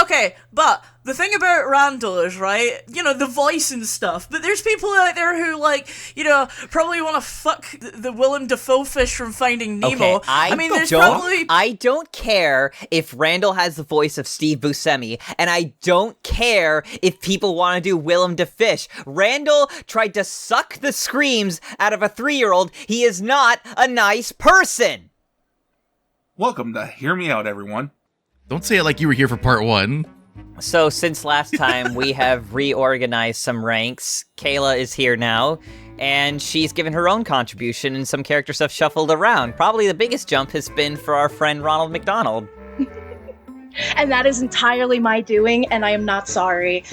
Okay, but the thing about Randall is, right, you know, the voice and stuff, but there's people out there who, like, you know, probably want to fuck the Willem Dafoe fish from Finding Nemo. Okay, I don't care if Randall has the voice of Steve Buscemi, and I don't care if people want to do Willem Dafoe. Randall tried to suck the screams out of a 3-year-old. He is not a nice person. Welcome to Hear Me Out, everyone. Don't say it like you were here for part 1. So, since last time, we have reorganized some ranks. Kayla is here now, and she's given her own contribution, and some character stuff shuffled around. Probably the biggest jump has been for our friend Ronald McDonald. And that is entirely my doing, and I am not sorry.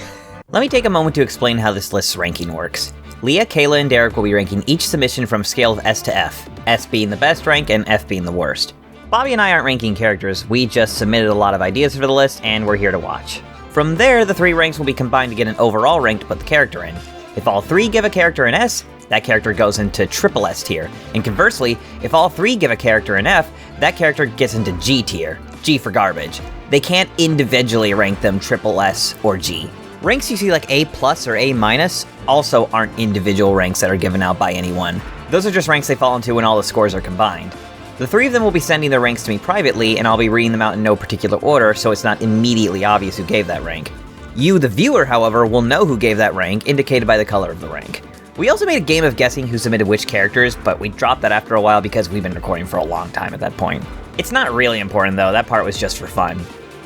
Let me take a moment to explain how this list's ranking works. Leah, Kayla, and Derek will be ranking each submission from a scale of S to F, S being the best rank and F being the worst. Bobby and I aren't ranking characters, we just submitted a lot of ideas for the list, and we're here to watch. From there, the 3 ranks will be combined to get an overall rank to put the character in. If all 3 give a character an S, that character goes into triple S tier, and conversely, if all 3 give a character an F, that character gets into G tier, G for garbage. They can't individually rank them triple S or G. Ranks you see like A+ or A- also aren't individual ranks that are given out by anyone. Those are just ranks they fall into when all the scores are combined. The 3 of them will be sending their ranks to me privately, and I'll be reading them out in no particular order, so it's not immediately obvious who gave that rank. You, the viewer, however, will know who gave that rank, indicated by the color of the rank. We also made a game of guessing who submitted which characters, but we dropped that after a while because we've been recording for a long time at that point. It's not really important though, that part was just for fun.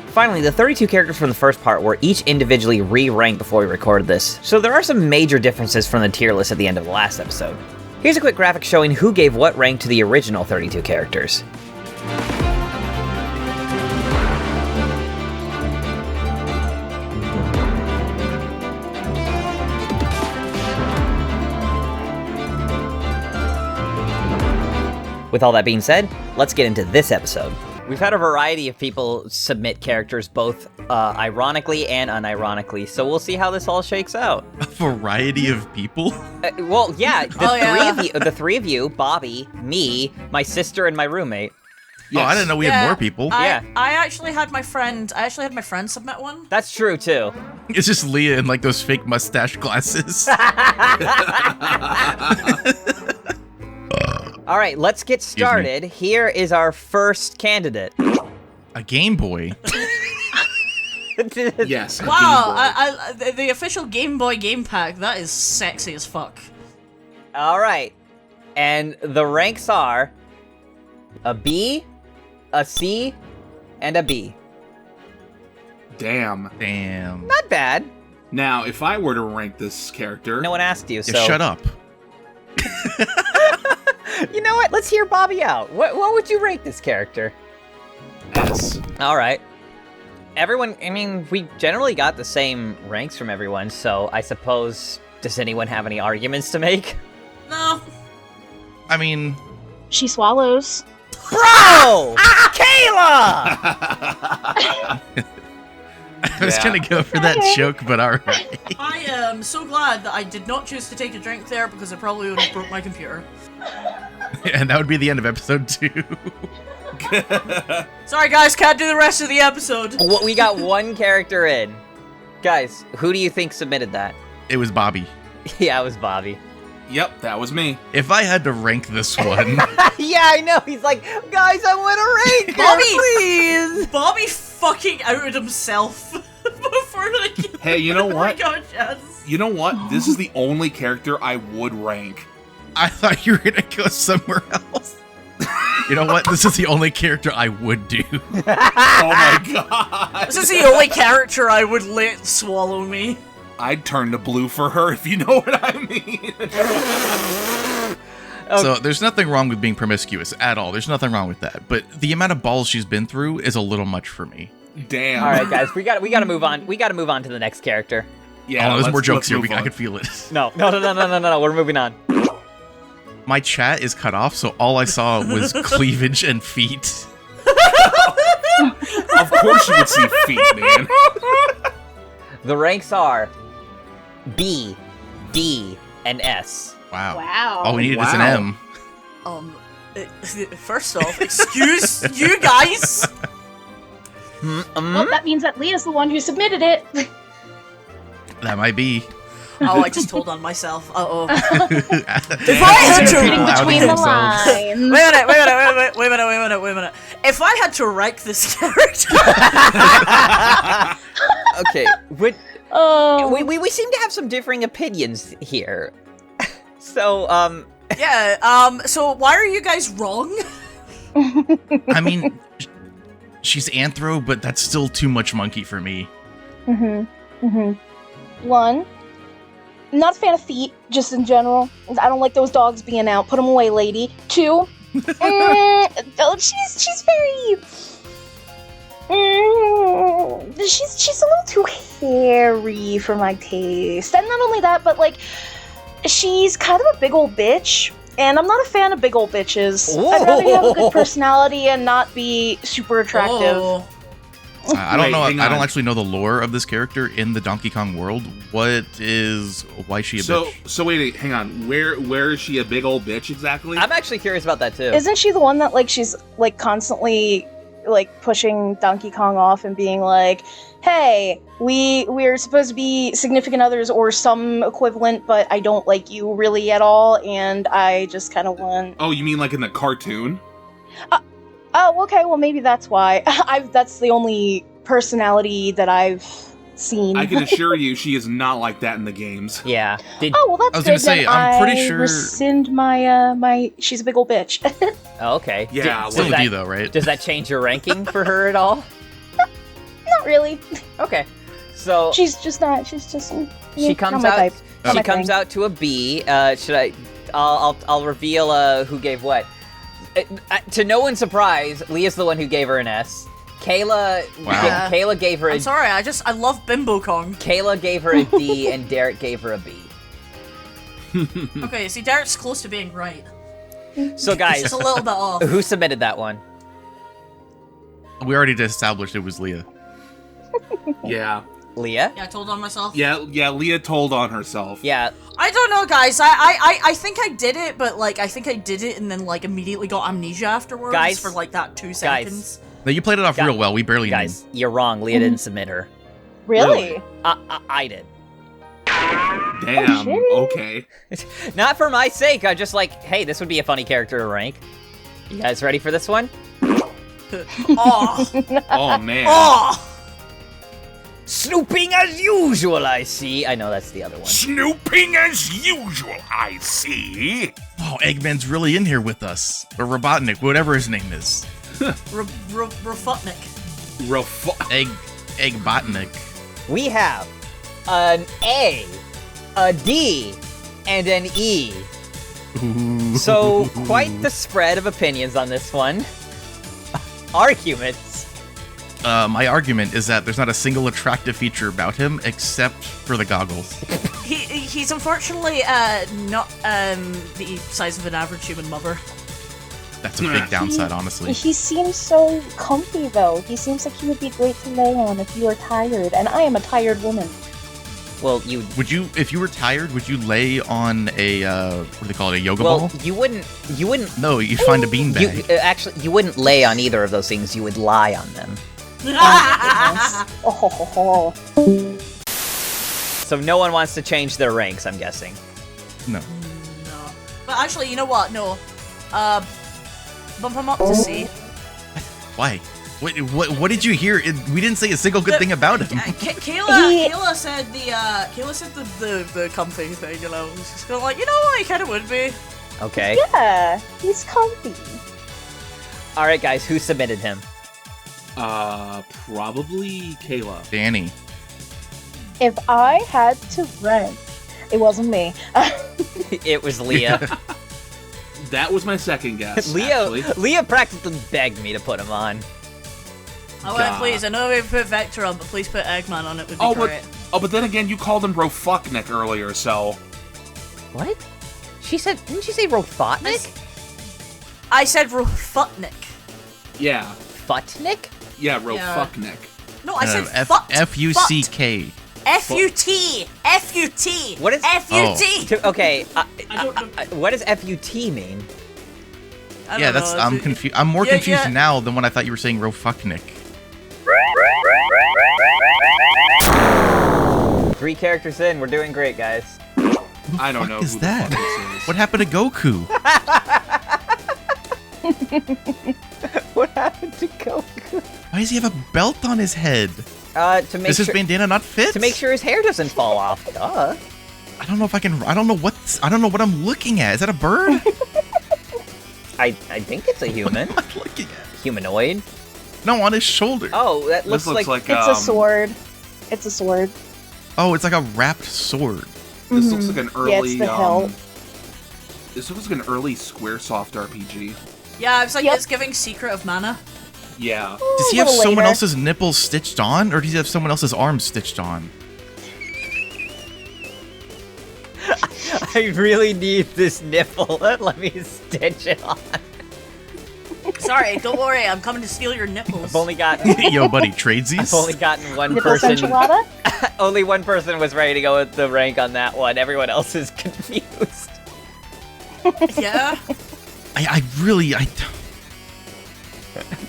Finally, the 32 characters from the first part were each individually re-ranked before we recorded this, so there are some major differences from the tier list at the end of the last episode. Here's a quick graphic showing who gave what rank to the original 32 characters. With all that being said, let's get into this episode. We've had a variety of people submit characters, both ironically and unironically, so we'll see how this all shakes out. A variety of people? Well, yeah, the three of you, Bobby, me, my sister, and my roommate. Yes. Oh, I didn't know we had more people. I actually had my friend submit one. That's true, too. It's just Leah in, like, those fake mustache glasses. All right, let's get started. Here is our first candidate. A Game Boy? Yes. Wow, the official Game Boy game pack, that is sexy as fuck. All right, and the ranks are a B, a C, and a B. Damn. Not bad. Now, if I were to rank this character... No one asked you, so... Yeah, shut up. You know what? Let's hear Bobby out. What would you rate this character? S. All right. Everyone, I mean, we generally got the same ranks from everyone, so I suppose, does anyone have any arguments to make? No. I mean... She swallows. Bro! Kayla! I was gonna go for that joke, but alright. I am so glad that I did not choose to take a drink there because I probably would have broke my computer. And that would be the end of episode 2. Sorry guys, can't do the rest of the episode. We got one character in. Guys, who do you think submitted that? It was Bobby. Yeah, it was Bobby. Yep, that was me. If I had to rank this one... Yeah, I know. He's like, guys, I want to rank her, please. Bobby fucking outed himself before the... Hey, you know what? God, yes. You know what? This is the only character I would rank. I thought you were gonna go somewhere else. You know what? This is the only character I would do. Oh my god. This is the only character I would let swallow me. I'd turn to blue for her, if you know what I mean. So there's nothing wrong with being promiscuous at all. There's nothing wrong with that. But the amount of balls she's been through is a little much for me. Damn. All right, guys, we got to move on. We got to move on to the next character. Yeah, there's more jokes here. move I on. can feel it. No. We're moving on. My chat is cut off, so all I saw was cleavage and feet. Of course you would see feet, man. The ranks are B, D, and S. Wow. Wow. All we needed is an M. First off, excuse you guys. Well, that means that Leah's the one who submitted it. That might be. Oh, I just told on myself. Uh-oh. If I had to- Reading between the lines. Wait a minute. If I had to rank this character... Okay, Oh. we seem to have some differing opinions here. So, Yeah, so why are you guys wrong? I mean, she's anthro, but that's still too much monkey for me. One, not a fan of feet, just in general. I don't like those dogs being out. Put them away, lady. Two, she's very... she's a little too hairy for my taste. And not only that, but, like, she's kind of a big old bitch. And I'm not a fan of big old bitches. I'd rather have a good personality and not be super attractive. Oh. I don't know. I hang on. don't actually know the lore of this character in the Donkey Kong world. Why is she a bitch? So wait, hang on. Where is she a big old bitch exactly? I'm actually curious about that too. Isn't she the one that, like, she's, like, constantly, like, pushing Donkey Kong off and being like, hey, we're supposed to be significant others or some equivalent, but I don't like you really at all, and I just kind of want... Oh, you mean like in the cartoon? Oh, okay, well, maybe that's why. That's the only personality that I've seen. I can assure you, she is not like that in the games. Yeah. Oh, well, that's I was good. gonna say, then I'm pretty I sure- rescind my, my she's a big old bitch. Oh, okay. Yeah, Does Still a that- D though, right? Does that change your ranking for her at all? Not really. Okay. So She's just not, she comes not my out. type. Not She my comes thing. out to a B. I'll reveal who gave what. To no one's surprise, Leah's the one who gave her an S. Kayla, Wow. Kayla gave her a I'm sorry, I love Bimbo Kong. Kayla gave her a D, and Derek gave her a B. Okay, see, Derek's close to being right. So guys, It's a little bit off. who submitted that one? We already established it was Leah. Yeah. Leah? Yeah, I told on myself. Yeah, Leah told on herself. Yeah. I don't know, guys. I think I did it, but, like, I think I did it and then, like, immediately got amnesia afterwards Guys. for, like, that 2 seconds. No, you played it off Guys- real well. We barely Guys, you're wrong. Leah didn't submit her. Really? I did. Damn. shit. Okay. Not for my sake. I'm just like, hey, this would be a funny character to rank. You guys ready for this one? Oh. Oh man. Oh. Snooping as usual, I see. I know that's the other one. Snooping as usual, I see. Oh, Eggman's really in here with us. Or Robotnik, whatever his name is. Rafutnik. Eggbotnik. We have an A, a D, and an E. Ooh. So, quite the spread of opinions on this one. Arguments. My argument is that there's not a single attractive feature about him except for the goggles. He's unfortunately not the size of an average human mother. That's a big downside, honestly. He seems so comfy, though. He seems like he would be great to lay on if you are tired, and I am a tired woman. Well, you. Would you, if you were tired, would you lay on a, what do they call it, a yoga Well, ball? you wouldn't. No, you'd find a beanbag. Actually, you wouldn't lay on either of those things. You would lie on them. Oh, ho, ho, ho. So no one wants to change their ranks, I'm guessing. No. No. But actually, you know what? No. Bump him up to C. Why? What did you hear? We didn't say a single good thing about him. Kayla said the comfy thing, you know. It's just kind of like, you know what, he kind of would be. Okay. Yeah, he's comfy. All right, guys, who submitted him? Probably Kayla. Danny. If I had to rank, it wasn't me. It was Leah. That was my second guess. Leah actually. Leah practically begged me to put him on. I went, please. I know we put Vector on, but please put Eggman on it. Would be Oh, great. but then again, you called him Rofuknik earlier, so. What? Didn't she say Robotnik? I said Rafutnik. Yeah. Futnik? Yeah, Rofuknik. No, I said F-U-C-K. F-U-T. F-U-T. What is F-U-T? Okay, I don't know. what does FUT mean? I Yeah, don't that's know. I'm confused. I'm more Yeah, confused yeah. now than when I thought you were saying Rofuknik. 3 characters in, we're doing great, guys. I don't know What is who that? the fuck this is. What happened to Goku? What happened to Goku? Why does he have a belt on his head? To make Does his sure bandana not fit? to make sure his hair doesn't fall off. Duh. I don't know if I can. I don't know what I'm looking at. Is that a bird? I think it's a human. What am I looking at? Humanoid. No, on his shoulder. Oh, that This looks like It's a sword. It's a sword. Oh, it's like a wrapped sword. This looks like an early. Yeah, it's the hilt. This looks like an early SquareSoft RPG. Yeah, it's like Yep. it's giving Secret of Mana. Yeah. Does he A have little someone later. else's nipples stitched on, or does he have someone else's arms stitched on? I really need this nipple. Let me stitch it on. Sorry, don't worry, I'm coming to steal your nipples. I've only gotten Yo, buddy, tradesies. I've only gotten one Nipples person. enchilada? Only one person was ready to go with the rank on that one. Everyone else is confused. Yeah? I really.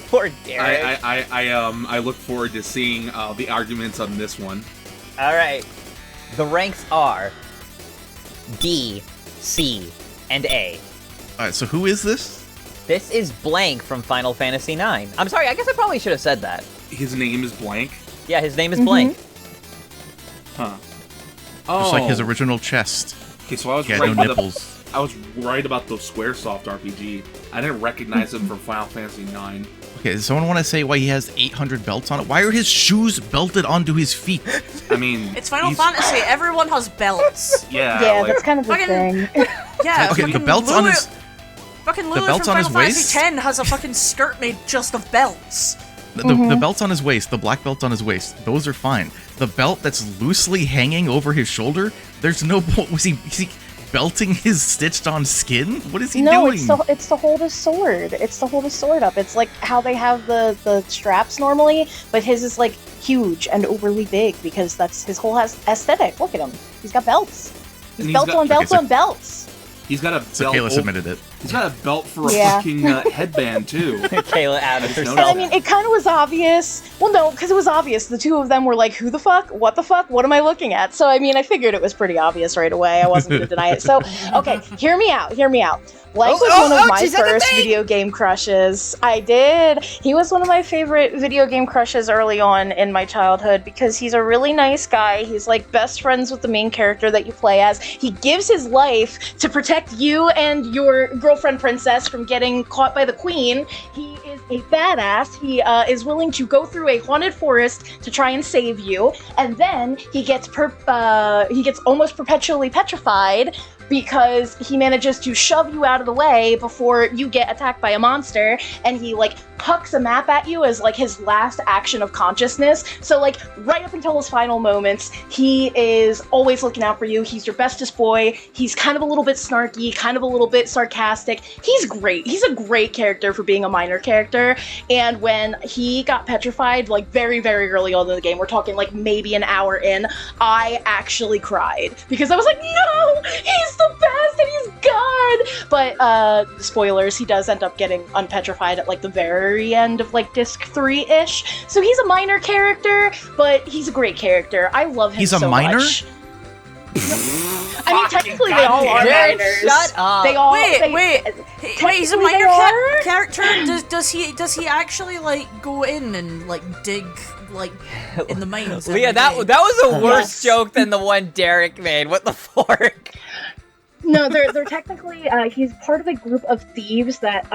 Poor Derek. I look forward to seeing the arguments on this one. All right. The ranks are D, C, and A. All right, so who is this? This is Blank from Final Fantasy IX. I'm sorry, I guess I probably should have said that. His name is Blank. Yeah, his name is Blank. Huh. Oh. Just like his original chest. Okay, so I was He had right. no about nipples. I was right about the SquareSoft RPG. I didn't recognize him from Final Fantasy IX. Okay, does someone want to say why he has 800 belts on it? Why are his shoes belted onto his feet? I mean, It's Final he's- Fantasy, everyone has belts. Yeah, Yeah, like, that's kind of the Fucking- thing. Yeah, Okay, the fucking belts on Lulu- his Fucking Lulu belts from on Final his Fantasy waist? X has a fucking skirt made just of belts. the belts on his waist, the black belt on his waist, those are fine. The belt that's loosely hanging over his shoulder, there's no. Is he belting his stitched on skin? What is he No, doing? it's to hold his sword. It's to hold his sword up. It's like how they have the straps normally, but his is like huge and overly big because that's his whole aesthetic. Look at him. He's got belts. And He's he's belts got- on belts okay, so- on belts. he's got a So belt. Kayla submitted it. He's got a belt for a Yeah. fucking headband too. Kayla added No, And herself. I mean, it kind of was obvious. Well, no, because it was obvious. The two of them were like, who the fuck? What the fuck? What am I looking at? So, I mean, I figured it was pretty obvious right away. I wasn't going to deny it. So, okay, hear me out. Blank was one of my she said the first thing! video game crushes. I did. He was one of my favorite video game crushes early on in my childhood because he's a really nice guy. He's like best friends with the main character that you play as. He gives his life to protect you and your girlfriend princess from getting caught by the queen. He is a badass. He is willing to go through a haunted forest to try and save you, and then he gets almost perpetually petrified because he manages to shove you out of the way before you get attacked by a monster, and he like hucks a map at you as like his last action of consciousness. So like right up until his final moments, he is always looking out for you. He's your bestest boy. He's kind of a little bit snarky, kind of a little bit sarcastic. He's great. He's a great character for being a minor character. And when he got petrified, like very, very early on in the game, we're talking like maybe an hour in, I actually cried because I was like, no, he's the best and he's God. But spoilers, he does end up getting unpetrified at like the very end of like disc 3-ish. So he's a minor character, but he's a great character. I love him He's a so minor? much. I mean, technically they all are Derek, minors. shut up. They all Wait, they- wait, he's a technically minor they are? character? Does he actually like go in and like dig like in the mines? Leah, every that day? was a worse Yes. joke than the one Derek made. What the fork? No, they're technically he's part of a group of thieves that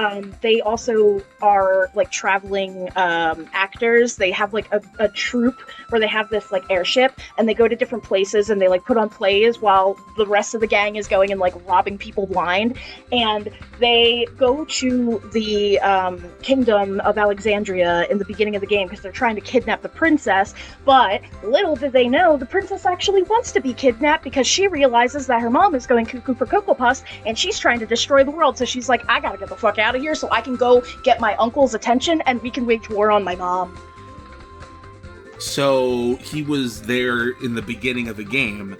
they also are like traveling actors. They have like a troupe where they have this like airship and they go to different places and they like put on plays while the rest of the gang is going and like robbing people blind. And they go to the kingdom of Alexandria in the beginning of the game because they're trying to kidnap the princess. But little did they know, the princess actually wants to be kidnapped because she realizes that her mom is going cuckoo for Cocoa Puffs and she's trying to destroy the world. So she's like, I gotta get the fuck out of here so I can go get my uncle's attention and we can wage war on my mom. So he was there in the beginning of the game.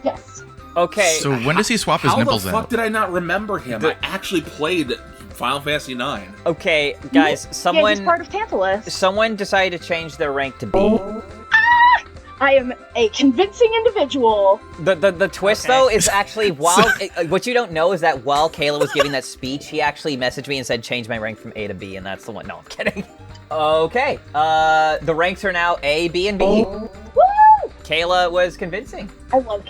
Yes. Okay. So when does he swap his How nipples the fuck out? did I not remember him? I actually played Final Fantasy IX. Okay, guys, Yeah, he's someone part of Tantalus. someone decided to change their rank to B. I am a convincing individual. The twist, though, is actually what you don't know is that while Kayla was giving that speech, he actually messaged me and said, change my rank from A to B, and that's the one. No, I'm kidding. Okay, the ranks are now A, B, and B. Woo! Kayla was convincing. I love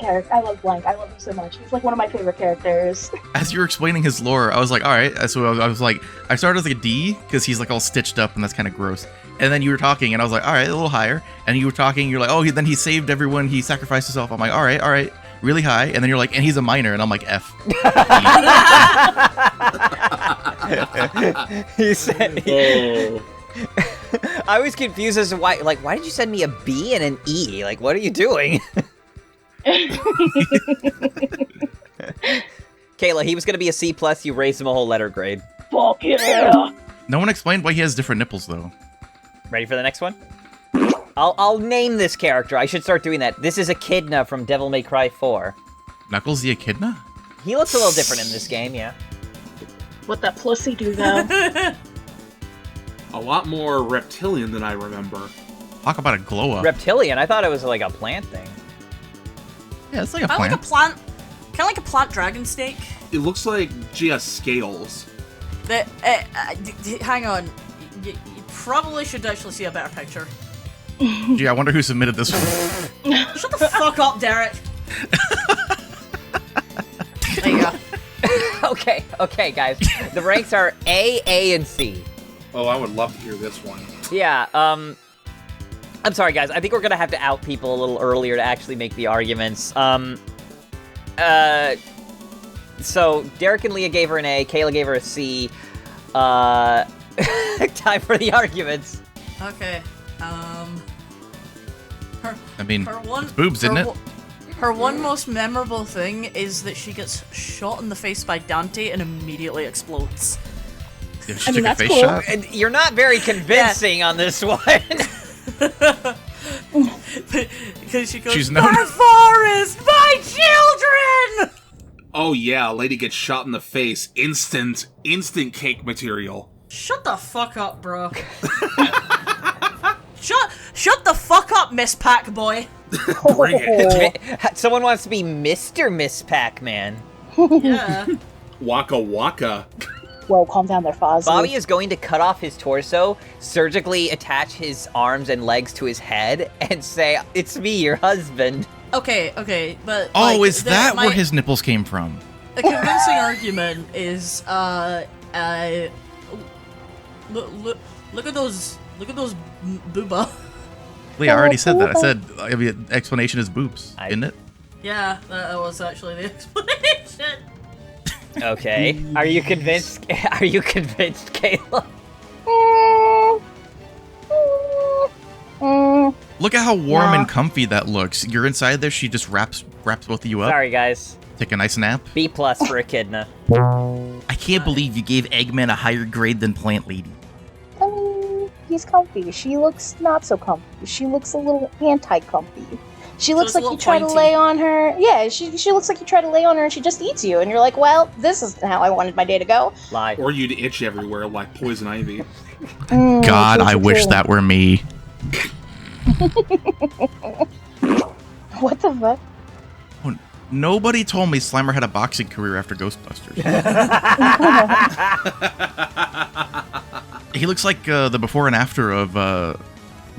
Blank. I love him so much. He's like one of my favorite characters. As you were explaining his lore, I was like, all right. So I was like, I started as like a D because he's like all stitched up and that's kind of gross. And then you were talking and I was like, all right, a little higher. And you were talking, you're like, oh, then he saved everyone. He sacrificed himself. I'm like, all right, really high. And then you're like, and he's a minor. And I'm like, F. He said. I was confused as to why did you send me a B and an E? Like, what are you doing? Kayla, he was gonna be a C+, you raised him a whole letter grade. Fuck yeah! No one explained why he has different nipples, though. Ready for the next one? I'll name this character. I should start doing that. This is Echidna from Devil May Cry 4. Knuckles the Echidna? He looks a little different in this game, yeah. What that pussy do, though? A lot more reptilian than I remember. Talk about a glow up. Reptilian? I thought it was like a plant thing. Yeah, it's like a Kind of plant. kind of like a plant dragon snake. It looks like she has scales. Hang on. You probably should actually see a better picture. Gee, I wonder who submitted this one. Shut the fuck up, Derek. There you go. Okay, guys. The ranks are A, and C. Oh, I would love to hear this one. Yeah, I'm sorry, guys. I think we're gonna have to out people a little earlier to actually make the arguments. So Derek and Leah gave her an A, Kayla gave her a C. Time for the arguments. Okay. It's boobs, isn't it? Her one most memorable thing is that she gets shot in the face by Dante and immediately explodes. Yeah, I mean, took a that's face cool. shot. And you're not very convincing on this one. Because she goes, She's known- my forest, my children! Oh yeah, a lady gets shot in the face. Instant cake material. Shut the fuck up, bro. Shut the fuck up, Miss Pac-Boy. Bring it. Someone wants to be Mr. Miss Pac-Man. Yeah. Waka waka. Whoa, calm down there, Fozzie. Bobby is going to cut off his torso, surgically attach his arms and legs to his head, and say, "It's me, your husband." Okay, but Oh, like, is that where his nipples came from? a convincing argument is look at those booba. Leah, I already said that. I said the explanation is boobs, isn't it? Yeah, that was actually the explanation. Okay. Are you convinced? Are you convinced, Kayla? Look at how warm and comfy that looks. You're inside there. She just wraps both of you up. Sorry, guys. Take a nice nap. B+ for Echidna. I can't believe you gave Eggman a higher grade than Plant Lady. I mean, he's comfy. She looks not so comfy. She looks a little anti-comfy. She looks it's a like you little try to pointy. lay on her. Yeah, she looks like you try to lay on her and she just eats you. And you're like, well, this isn't how I wanted my day to go. Lie. Or you'd itch everywhere like poison ivy. God, I wish that were me. What the fuck? Oh, nobody told me Slimer had a boxing career after Ghostbusters. He looks like the before and after of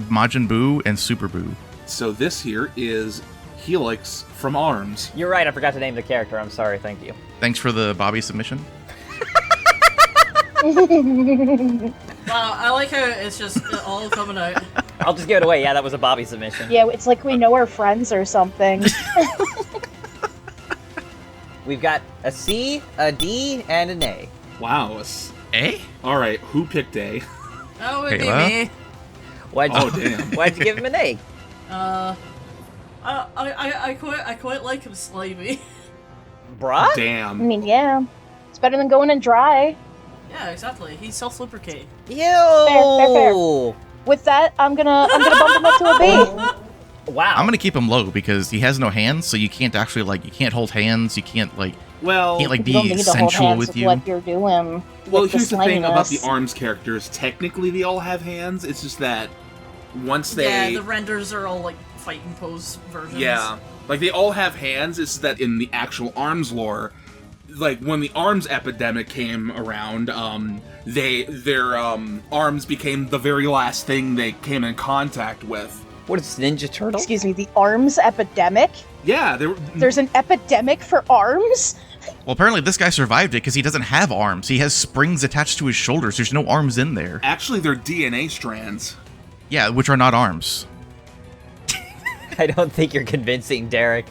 Majin Buu and Super Buu. So this here is Helix from ARMS. You're right, I forgot to name the character. I'm sorry, thank you. Thanks for the Bobby submission. Wow, I like how it's just all coming out. I'll just give it away. Yeah, that was a Bobby submission. Yeah, it's like we know our friends or something. We've got a C, a D, and an A. Wow. A? Alright, who picked A? That would be Kayla? me. Oh, damn. Why'd you give him an A? I quite like him slimy. Bruh? I Damn. mean, yeah. It's better than going in dry. Yeah, exactly. He's self-lubricating. Ew! Fair. With that, I'm gonna bump him up to a B. Wow. I'm gonna keep him low because he has no hands, so you can't actually you can't hold hands. You can't Well, can't You don't be need to hold sensual hands with with you. what you're doing. well, with here's the thing about the sliminess. ARMS characters. Technically, they all have hands. It's just that once they... Yeah, the renders are all like fighting pose versions. Yeah. Like, they all have hands. It's that in the actual ARMS lore, like, when the ARMS epidemic came around, their arms became the very last thing they came in contact with. What is Ninja Turtle? Excuse me, the arms epidemic? Yeah, There's an epidemic for arms? Well, apparently this guy survived it because he doesn't have arms. He has springs attached to his shoulders. There's no arms in there. actually, they're DNA strands. Yeah, which are not arms. I don't think you're convincing, Derek.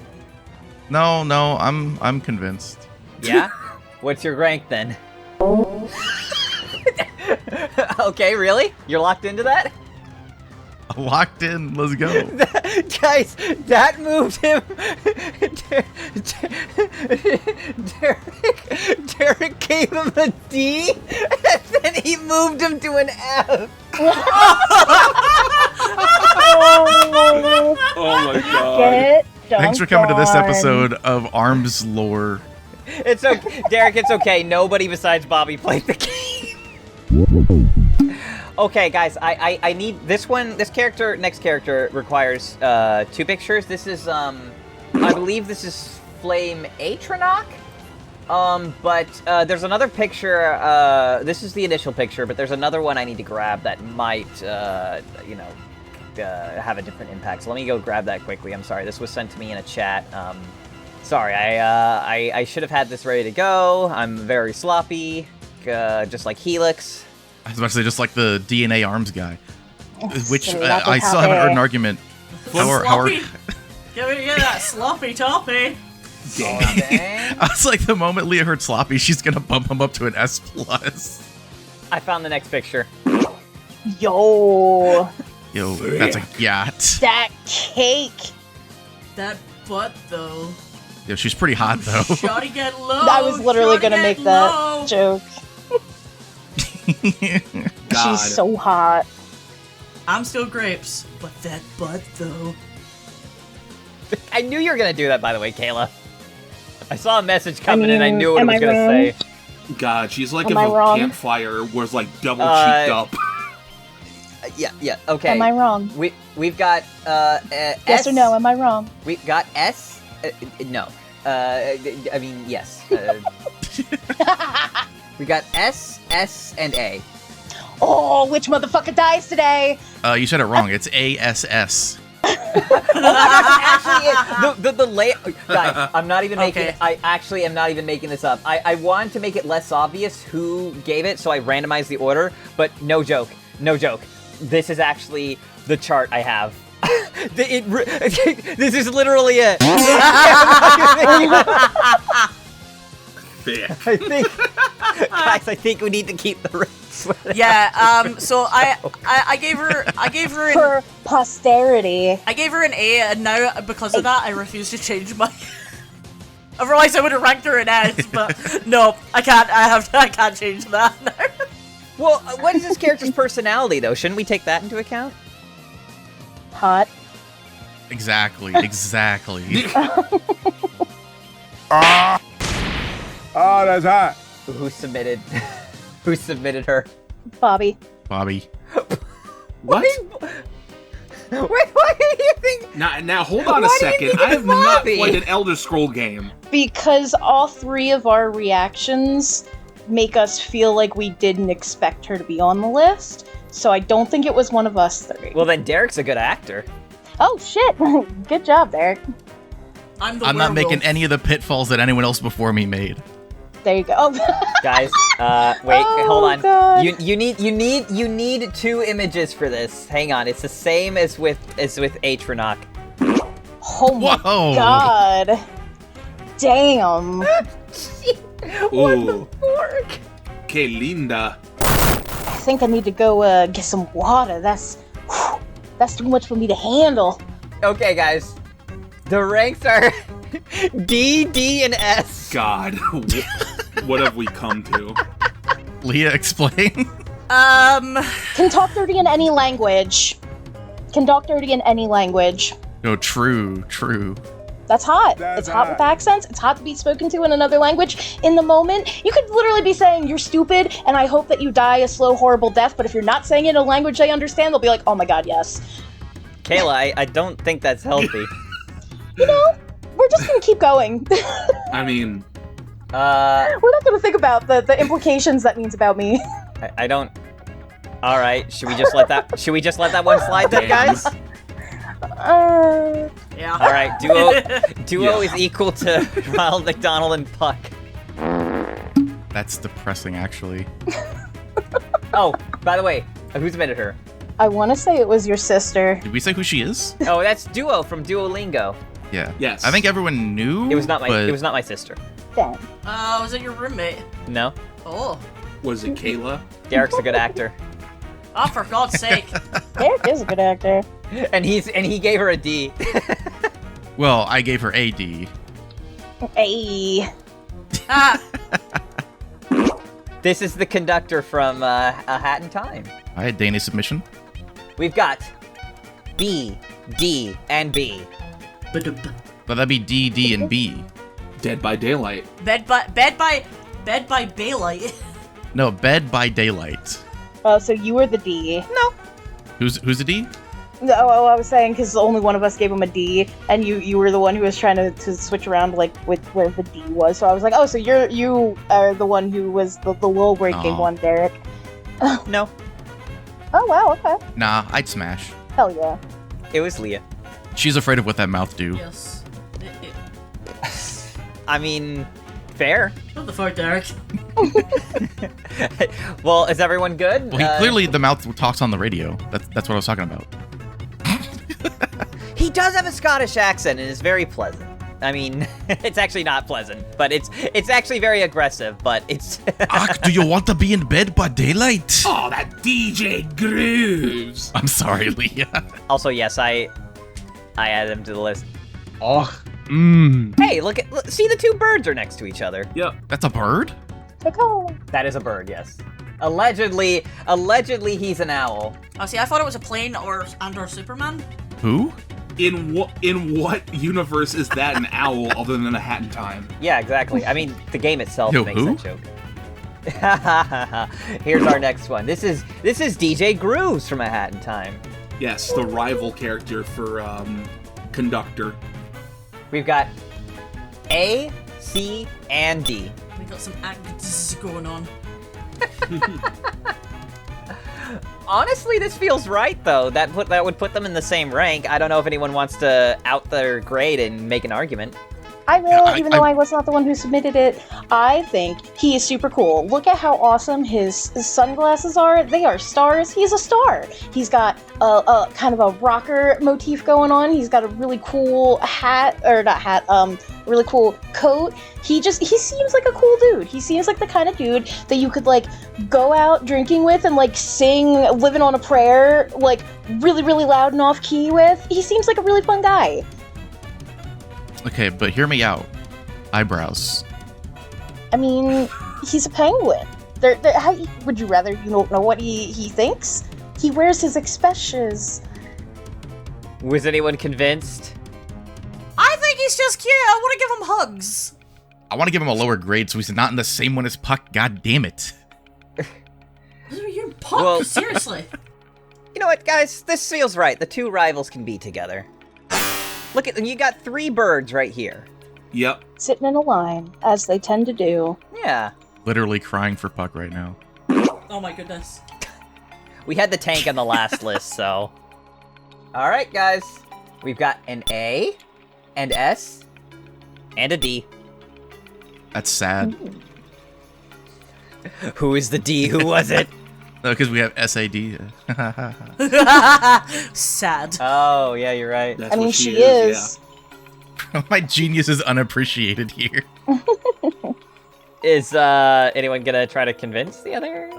No, I'm convinced. Yeah? What's your rank then? Okay, really? You're locked into that? Locked in. Let's go. Guys, that moved him. Derek gave him a D, and then he moved him to an F. Oh my god. Get Thanks for coming to this dunked on. episode of Arms Lore. It's okay, Derek. It's okay. Nobody besides Bobby played the game. Okay, guys. I need this one. This character, next character, requires 2 pictures. This is I believe this is Flame Atronach. But there's another picture. This is the initial picture, but there's another one I need to grab that might have a different impact. So let me go grab that quickly. I'm sorry. This was sent to me in a chat. Sorry, I should have had this ready to go. I'm very sloppy, just like Helix. I was about to say, just like the DNA arms guy. Which Sloppy I still haven't heard an argument. Sloppy. Give me that sloppy toppy. Oh, dang. I was like, the moment Leah heard sloppy, she's gonna bump him up to an S+. I found the next picture. Yo, Yo, that's a yacht. that cake. That butt, though. Yo, she's pretty hot, though. Shawty get low. I was literally shawty gonna get make low. that joke. God. She's so hot. I'm still grapes, but that butt, though. I knew you were gonna do that, by the way, Kayla. I saw a message coming and I mean, knew what it am was I gonna wrong? say. God, she's like Am if I a wrong? campfire was like double cheeked up. Yeah, okay. Am I wrong? We've got Yes S. or no? Am I wrong? We got S. No. I mean yes. We got S, S, and A. Oh, which motherfucker dies today? You said it wrong. It's ASS. Actually, the layout. Guys, I'm not even making. Okay. I actually am not even making this up. I wanted to make it less obvious who gave it, so I randomized the order. But no joke. This is actually the chart I have. This is literally it. I think we need to keep the race. Yeah. So I gave her For posterity. I gave her an A, and now because of that, I refuse to change my. Otherwise, I would have ranked her an S, but no, I can't. I can't change that now. Well, what is this character's personality, though? Shouldn't we take that into account? Hot. Exactly. Oh, that's hot. Who submitted? Who submitted her? Bobby. Bobby. What? Wait, why do you think? Now hold on a Why do you second. think I it's have not Bobby? played an Elder Scroll game. Because all 3 of our reactions make us feel like we didn't expect her to be on the list. So I don't think it was one of us 3. Well, then Derek's a good actor. Oh shit! Good job, Derek. I'm the I'm not werewolf. making any of the pitfalls that anyone else before me made. There you go. Guys, wait, Oh, hold on. God. You need 2 images for this. Hang on, it's the same as with Atronach. Oh my Whoa. god. Damn. Ooh. Fork. Que linda. I think I need to go get some water. That's too much for me to handle. Okay, guys, the ranks are D, D, and S. God. What have we come to? Leah, explain. Can talk dirty in any language. No, true. That's hot. That's It's hot with hot. accents. It's hot to be spoken to in another language. In the moment, you could literally be saying, "You're stupid, and I hope that you die a slow, horrible death." But if you're not saying it in a language they understand, they'll be like, "Oh my god, yes." Kayla, I don't think that's healthy. We're just gonna keep going. I mean, We're not gonna think about the implications that means about me. I don't. All right, should we just let that one slide then, guys? Yeah. All right, duo is equal to Ronald McDonald and Puck. That's depressing, actually. Oh, by the way, who submitted her? I want to say it was your sister. Did we say who she is? Oh, that's Duo from Duolingo. Yeah. Yes. I think everyone knew. It was not my. but- It was not my sister. Dang. Was it your roommate? No, Oh. was it Kayla? Derek's a good actor, Oh, for God's sake. Derek is a good actor. and he gave her a D. Well, I gave her a D. Hey. Ah. This is the conductor from A Hat in Time. All right, Dana's submission. We've got B, D, and B. Ba-dum. But that'd be D, D, and B. Dead by Daylight. Bed by Baylight. No, Bed by Daylight. Oh, so you were the D. Who's the D? No, I was saying because only one of us gave him a D, and you were the one who was trying to switch around like with where the D was. So I was like, oh, so you are the one who was the little breaking Aw. one, Derek. No, Oh wow, okay, Nah, I'd smash. hell yeah. it was Leah. She's afraid of what that mouth do. Yes. I mean, fair. What the fuck, Derek? Well, is everyone good? Well, clearly the mouth talks on the radio. That's what I was talking about. He does have a Scottish accent and is very pleasant. I mean, it's actually not pleasant, but it's actually very aggressive, but it's... Do you want to be in bed by daylight? Oh, that DJ grooves. I'm sorry, Leah. Also, yes, I added him to the list. Oh, mmm. Hey, look, see the two birds are next to each other. Yep. That's a bird? Okay. That is a bird, yes. Allegedly he's an owl. Oh, see, I thought it was a plane or Superman. Who? In what universe is that an owl other than A Hat in Time? Yeah, exactly. I mean, the game itself Yo, makes who? that joke. Here's our next one. This is DJ Grooves from A Hat in Time. Yes, the rival character for conductor. We've got A, C, and D. We got some acts going on. Honestly, this feels right, though. That would put them in the same rank. I don't know if anyone wants to out their grade and make an argument. I will, even though I was not the one who submitted it. I think he is super cool. Look at how awesome his sunglasses are. They are stars. He's a star. He's got a kind of a rocker motif going on. He's got a really cool hat, or not hat, really cool coat. He seems like a cool dude. He seems like the kind of dude that you could, like, go out drinking with and, like, sing Living on a Prayer, like, really, really loud and off key with. He seems like a really fun guy. Okay, but hear me out. Eyebrows. I mean, he's a penguin. How would you rather you don't know what he thinks? He wears his expressions. Was anyone convinced? I think he's just cute. I want to give him hugs. I want to give him a lower grade so he's not in the same one as Puck. God damn it. You're Puck, Well- seriously. You know what, guys? This feels right. The two rivals can be together. Look at them. You got three birds right here. Yep. Sitting in a line, as they tend to do. Yeah. Literally crying for Puck right now. Oh my goodness. We had the tank on the last list, so... Alright, guys. We've got an A, and S, and a D. That's sad. Who is the D? Who was it? No, because we have SAD. Sad. Oh, yeah, you're right. That's I mean, what she is. My genius is unappreciated here. Is anyone gonna try to convince the other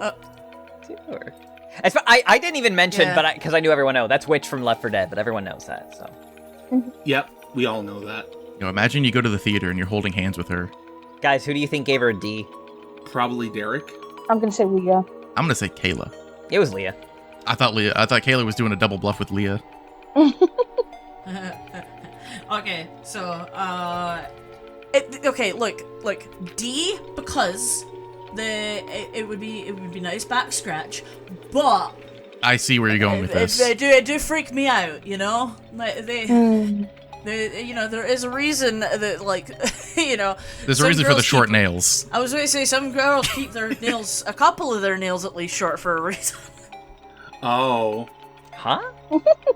two? Or... I didn't even mention, Yeah. but because I knew everyone knows. That's Witch from Left 4 Dead, but everyone knows that, so... Yep. We all know that. You know, imagine you go to the theater and you're holding hands with her. Guys, who do you think gave her a D? Probably Derek. I'm gonna say Leah. I'm gonna say Kayla. It was Leah. I thought Kayla was doing a double bluff with Leah. Okay, so, okay, look, D, because it would be nice back scratch, but I see where you're going with this. They do freak me out, you know? They, you know, there is a reason that, like, you know... There's a reason for the short nails. I was going to say, some girls keep their nails, a couple of their nails at least, short for a reason. Oh. Huh?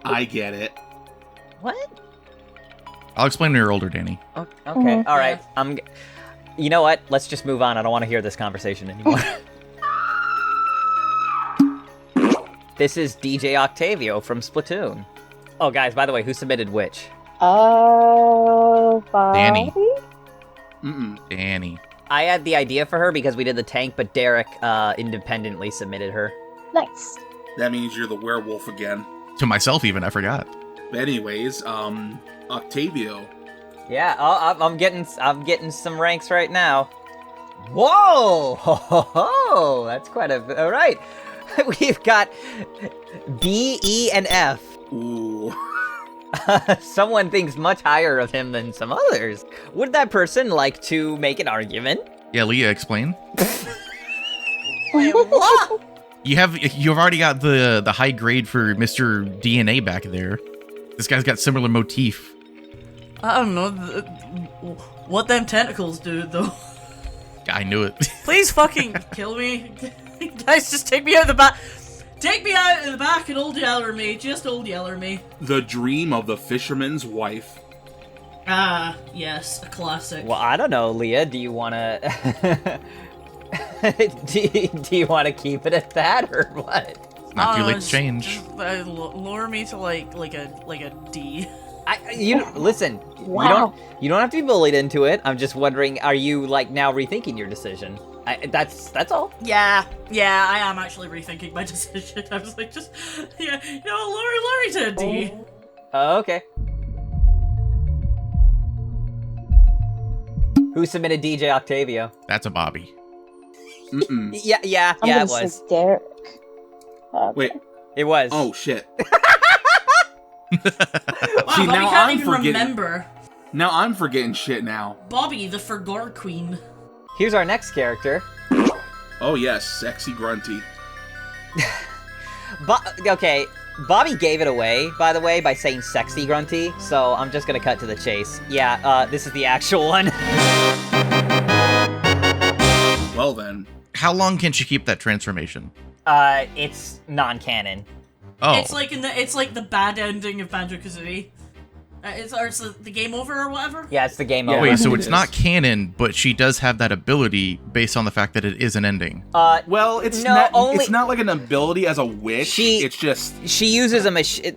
I get it. What? I'll explain when you're older, Danny. Oh, okay, all right. You know what? Let's just move on. I don't want to hear this conversation anymore. This is DJ Octavio from Splatoon. Oh, guys, by the way, who submitted which? Danny. Mm-mm. Danny. I had the idea for her because we did the tank, but Derek independently submitted her. Nice. That means you're the werewolf again. To myself, even. I forgot. Anyways, Octavio. Yeah, I'm getting some ranks right now. Whoa! Ho, ho, ho. That's quite a... All right. We've got B, E, and F. Ooh. Someone thinks much higher of him than some others. Would that person like to make an argument? Yeah, Leah, explain. Wait, what? You've already got the high grade for Mr. DNA back there. This guy's got similar motif. I don't know what them tentacles do, though. I knew it. Please fucking kill me. Guys, just take me out of the back. Take me out of the back and old yeller me. Just old yeller me. The dream of the fisherman's wife. Ah, yes, a classic. Well, I don't know, Leah. Do you want to... do you want to keep it at that, or what? Not too late to change. Lower me to like a D. Listen. Wow. You don't have to be bullied into it. I'm just wondering, are you like now rethinking your decision? That's all. Yeah, I am actually rethinking my decision. I was like, lower me to a D. Okay. Who submitted DJ Octavio? That's a Bobby. Mm-mm. Yeah, I'm it gonna was. say Derek. Wait. It was. Oh, shit. Wow, See, Bobby now can't I'm even forgetting. remember. Now I'm forgetting shit now. Bobby, the Forgore Queen. Here's our next character. Oh, yes. Sexy Grunty. Okay, Bobby gave it away, by the way, by saying sexy grunty, so I'm just gonna cut to the chase. Yeah, this is the actual one. Well, then. How long can she keep that transformation? It's non-canon. Oh. It's like the bad ending of Banjo-Kazooie. It's the game over or whatever. Yeah, it's the game Yeah, over. Wait, so It it's is. not canon, but she does have that ability based on the fact that it is an ending. Well, it's No, not. only- It's not like an ability as a witch. It's just. She uses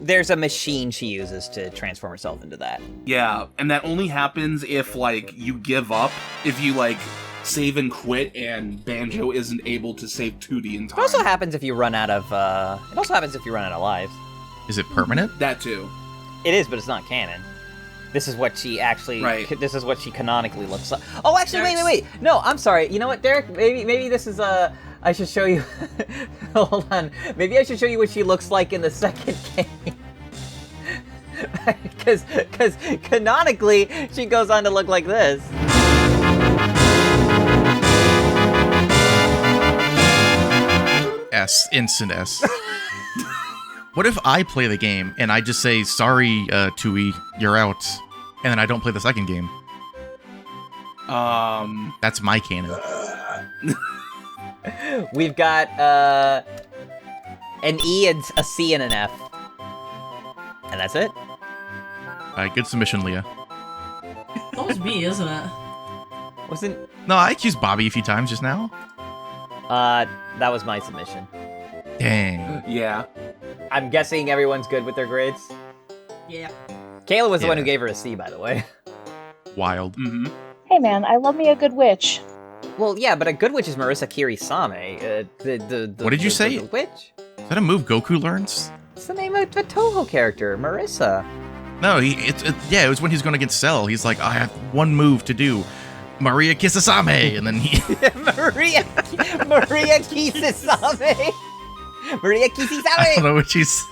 there's a machine she uses to transform herself into that. Yeah, and that only happens if like you give up. If you like save and quit, and Banjo isn't able to save 2D in time. It also happens if you run out of lives. Is it permanent? That too. It is, but it's not canon. This is what she actually. Right. This is what she canonically looks like. Oh, actually, wait. No, I'm sorry. You know what, Derek? Maybe this is I should show you. Hold on. Maybe I should show you what she looks like in the second game. Because canonically, she goes on to look like this. S. Instant S. What if I play the game and I just say, sorry, Tui, you're out, and then I don't play the second game? That's my canon. We've got an E, and a C, and an F. And that's it. Good submission, Leah. That was me, isn't it? Wasn't... No, I accused Bobby a few times just now. That was my submission. Dang. Yeah. I'm guessing everyone's good with their grades. Yeah. Kayla was the one Yeah. who gave her a C, by the way. Wild. Mm-hmm. Hey man, I love me a good witch. Well, yeah, but a good witch is Marisa Kirisame. What did you say? The witch? Is that a move Goku learns? It's the name of the Toho character, Marisa. No, it was when he's going against Cell. He's like, I have one move to do. Maria Kisasame! And then he... Maria Kisasame! Maria I don't Kisasame! know what she's...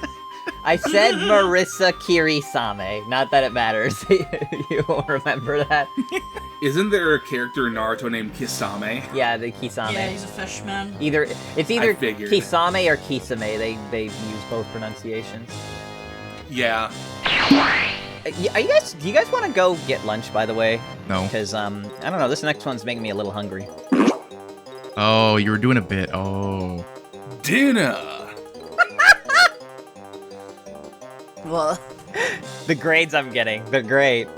I said Marisa Kirisame. Not that it matters. You won't remember that. Isn't there a character in Naruto named Kisame? Yeah, the Kisame. Yeah, he's a fish man. It's either I figured. Kisame or Kisame. They use both pronunciations. Yeah. Do you guys want to go get lunch, by the way? No. Because I don't know, this next one's making me a little hungry. Oh, you were doing a bit. Oh. Dinner! What? The grades I'm getting, they're great.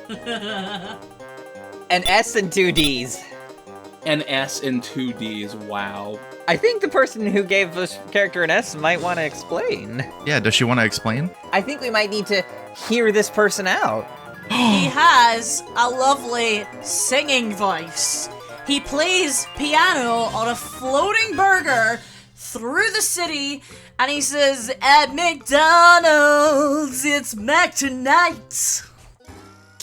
An S and 2 Ds. An S and 2 Ds, wow. I think the person who gave this character an S might want to explain. Yeah, does she want to explain? I think we might need to hear this person out. He has a lovely singing voice. He plays piano on a floating burger through the city, and he says, "At McDonald's, it's Mac tonight."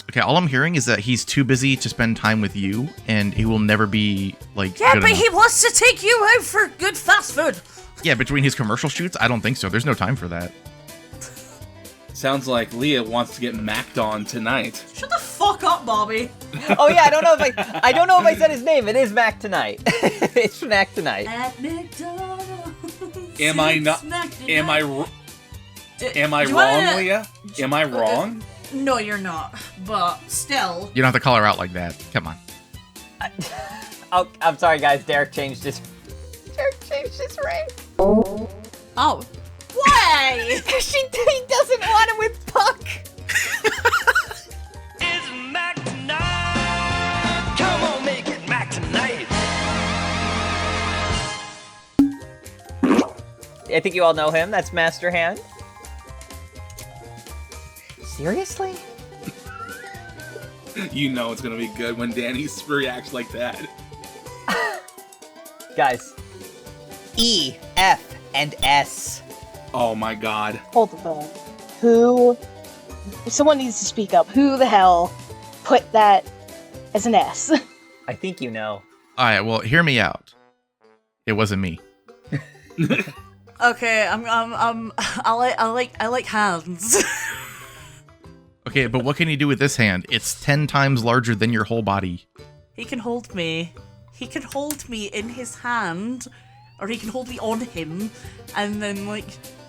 Okay, all I'm hearing is that he's too busy to spend time with you, and he will never be, like, Yeah, good but enough. he wants to take you out for good fast food. Yeah, between his commercial shoots, I don't think so. There's no time for that. Sounds like Leah wants to get macked on tonight. Shut the fuck up, Bobby. Oh yeah, I don't know if I said his name. It is Mac tonight. It's Mac tonight. At McDonald's. Am I not? Am I wrong, Leah? Am I wrong? No, you're not. But still. You don't have to call her out like that. Come on. Oh, I'm sorry, guys. Derek changed his ring. Oh. Why? Because he doesn't want it with Puck. It's Mac tonight. Come on, make it Mac tonight. I think you all know him. That's Master Hand. Seriously? You know it's gonna be good when Danny reacts like that. Guys. E, F, and S. Oh my god. Hold the phone. Who? Someone needs to speak up. Who the hell put that as an S? I think you know. All right, well, hear me out. It wasn't me. Okay, I like hands. Okay, but what can you do with this hand? It's 10 times larger than your whole body. He can hold me. He can hold me in his hand, or he can hold me on him, and then like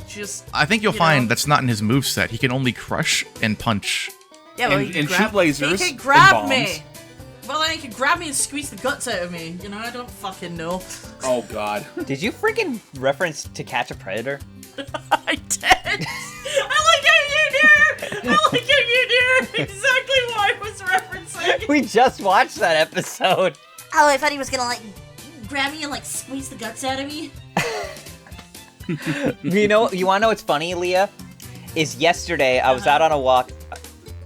just. I think you'll you find know. that's not in his moveset. He can only crush and punch. Yeah, well, and- he can and grab, shoot lasers He can and grab bombs. me. Well, then he can grab me and squeeze the guts out of me. You know, I don't fucking know. Oh god. Did you freaking reference To Catch a Predator? I did. I like how you knew. I like how you knew exactly what I was referencing. We just watched that episode. Oh, I thought he was gonna like grab me and like squeeze the guts out of me. You want to know what's funny, Leah? Is yesterday I was out on a walk.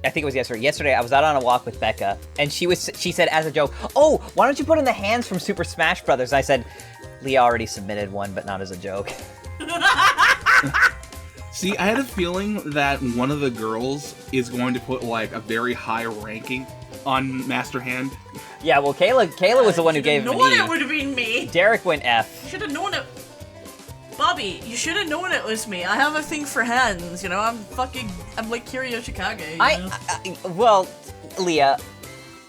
I think it was yesterday. Yesterday I was out on a walk with Becca, and she said as a joke, "Oh, why don't you put in the hands from Super Smash Brothers?" And I said, "Leah already submitted one, but not as a joke." See, I had a feeling that one of the girls is going to put like a very high ranking on Master Hand. Yeah, well, Kayla was the one who gave him No an one E. it would have been me. Derek went F. You should have known it. Bobby, you should have known it was me. I have a thing for hands, you know? I'm like Kiryu Shikage. You know? Well, Leah,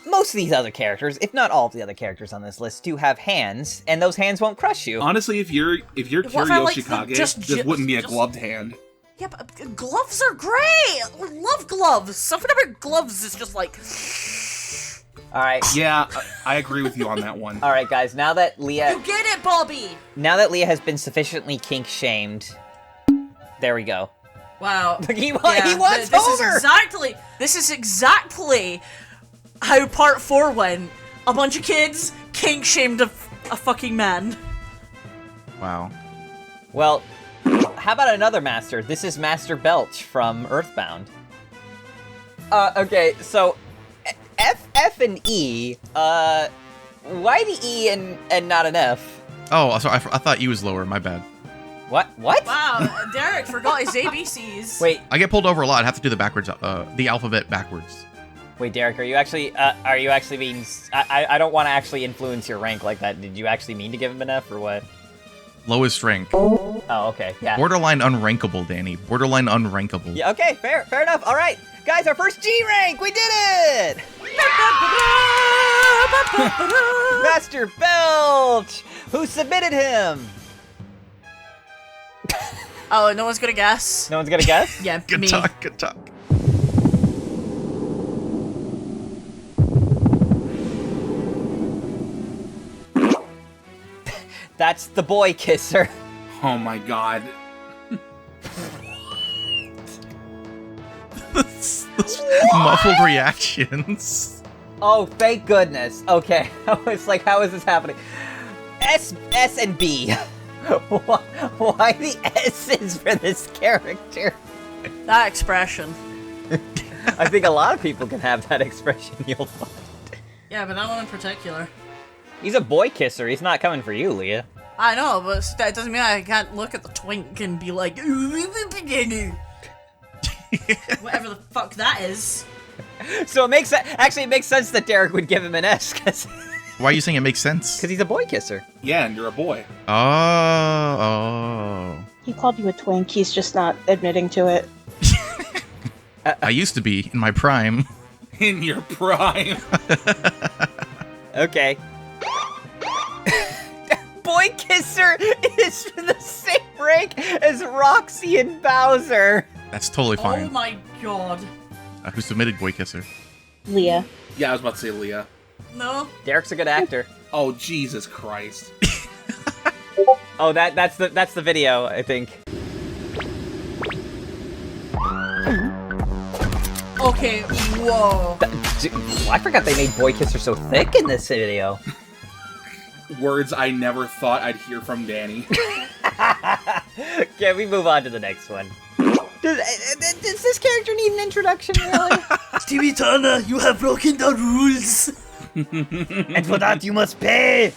most of these other characters, if not all of the other characters on this list, do have hands, and those hands won't crush you. Honestly, if you're What if I, Kiryu like, Shikage, just- this wouldn't be a just- gloved hand. Yeah, but gloves are great! I love gloves! Something about gloves is just like... All right. Yeah, I agree with you on that one. All right, guys, now that You Leah get it, Bobby! Leah has been sufficiently kink-shamed, there we go. Wow. He wants this Homer! This is exactly how part 4 went. A bunch of kids kink-shamed a fucking man. Wow. Well, how about another master? This is Master Belch from Earthbound. Okay, so F and E. Why the E and not an F? Oh, sorry, I thought E was lower. My bad. What? Wow, Derek forgot his ABCs. Wait, I get pulled over a lot. I have to do the backwards, the alphabet backwards. Derek, are you actually being? I don't want to actually influence your rank like that. Did you actually mean to give him an F or what? Lowest rank. Oh, okay. Yeah. Borderline unrankable, Danny. Borderline unrankable. Yeah, okay, fair enough. All right. Guys, our first G rank. We did it! Master Belch! Who submitted him? Oh, no one's gonna guess? No one's gonna guess? Yeah, Good me. talk, good talk. That's the boy kisser. Oh my god. Those muffled reactions. Oh, thank goodness. Okay. I was like, how is this happening? S and B. Why the S's for this character? That expression. I think a lot of people can have that expression, you'll find. Yeah, but that one in particular. He's a boy kisser. He's not coming for you, Leah. I know, but that doesn't mean I can't look at the twink and be like, whatever the fuck that is. So it makes actually it makes sense that Derek would give him an S, because Why are you saying it makes sense? he's a boy kisser. Yeah, and you're a boy. Oh. He called you a twink. He's just not admitting to it. I used to be in my prime. In your prime. Okay. Boy kisser is from the same rank as Roxy and Bowser. That's totally Oh fine. my god. Who submitted Boy Kisser? Leah. Yeah, I was about to say Leah. No? Derek's a good actor. Oh, Jesus Christ. Oh, that's the video, I think. Okay, whoa. I forgot they made Boy Kisser so thick in this video. Words I never thought I'd hear from Danny. Can we move on to the next one? Does this character need an introduction, really? Stevie Turner, you have broken the rules. And for that, you must pay!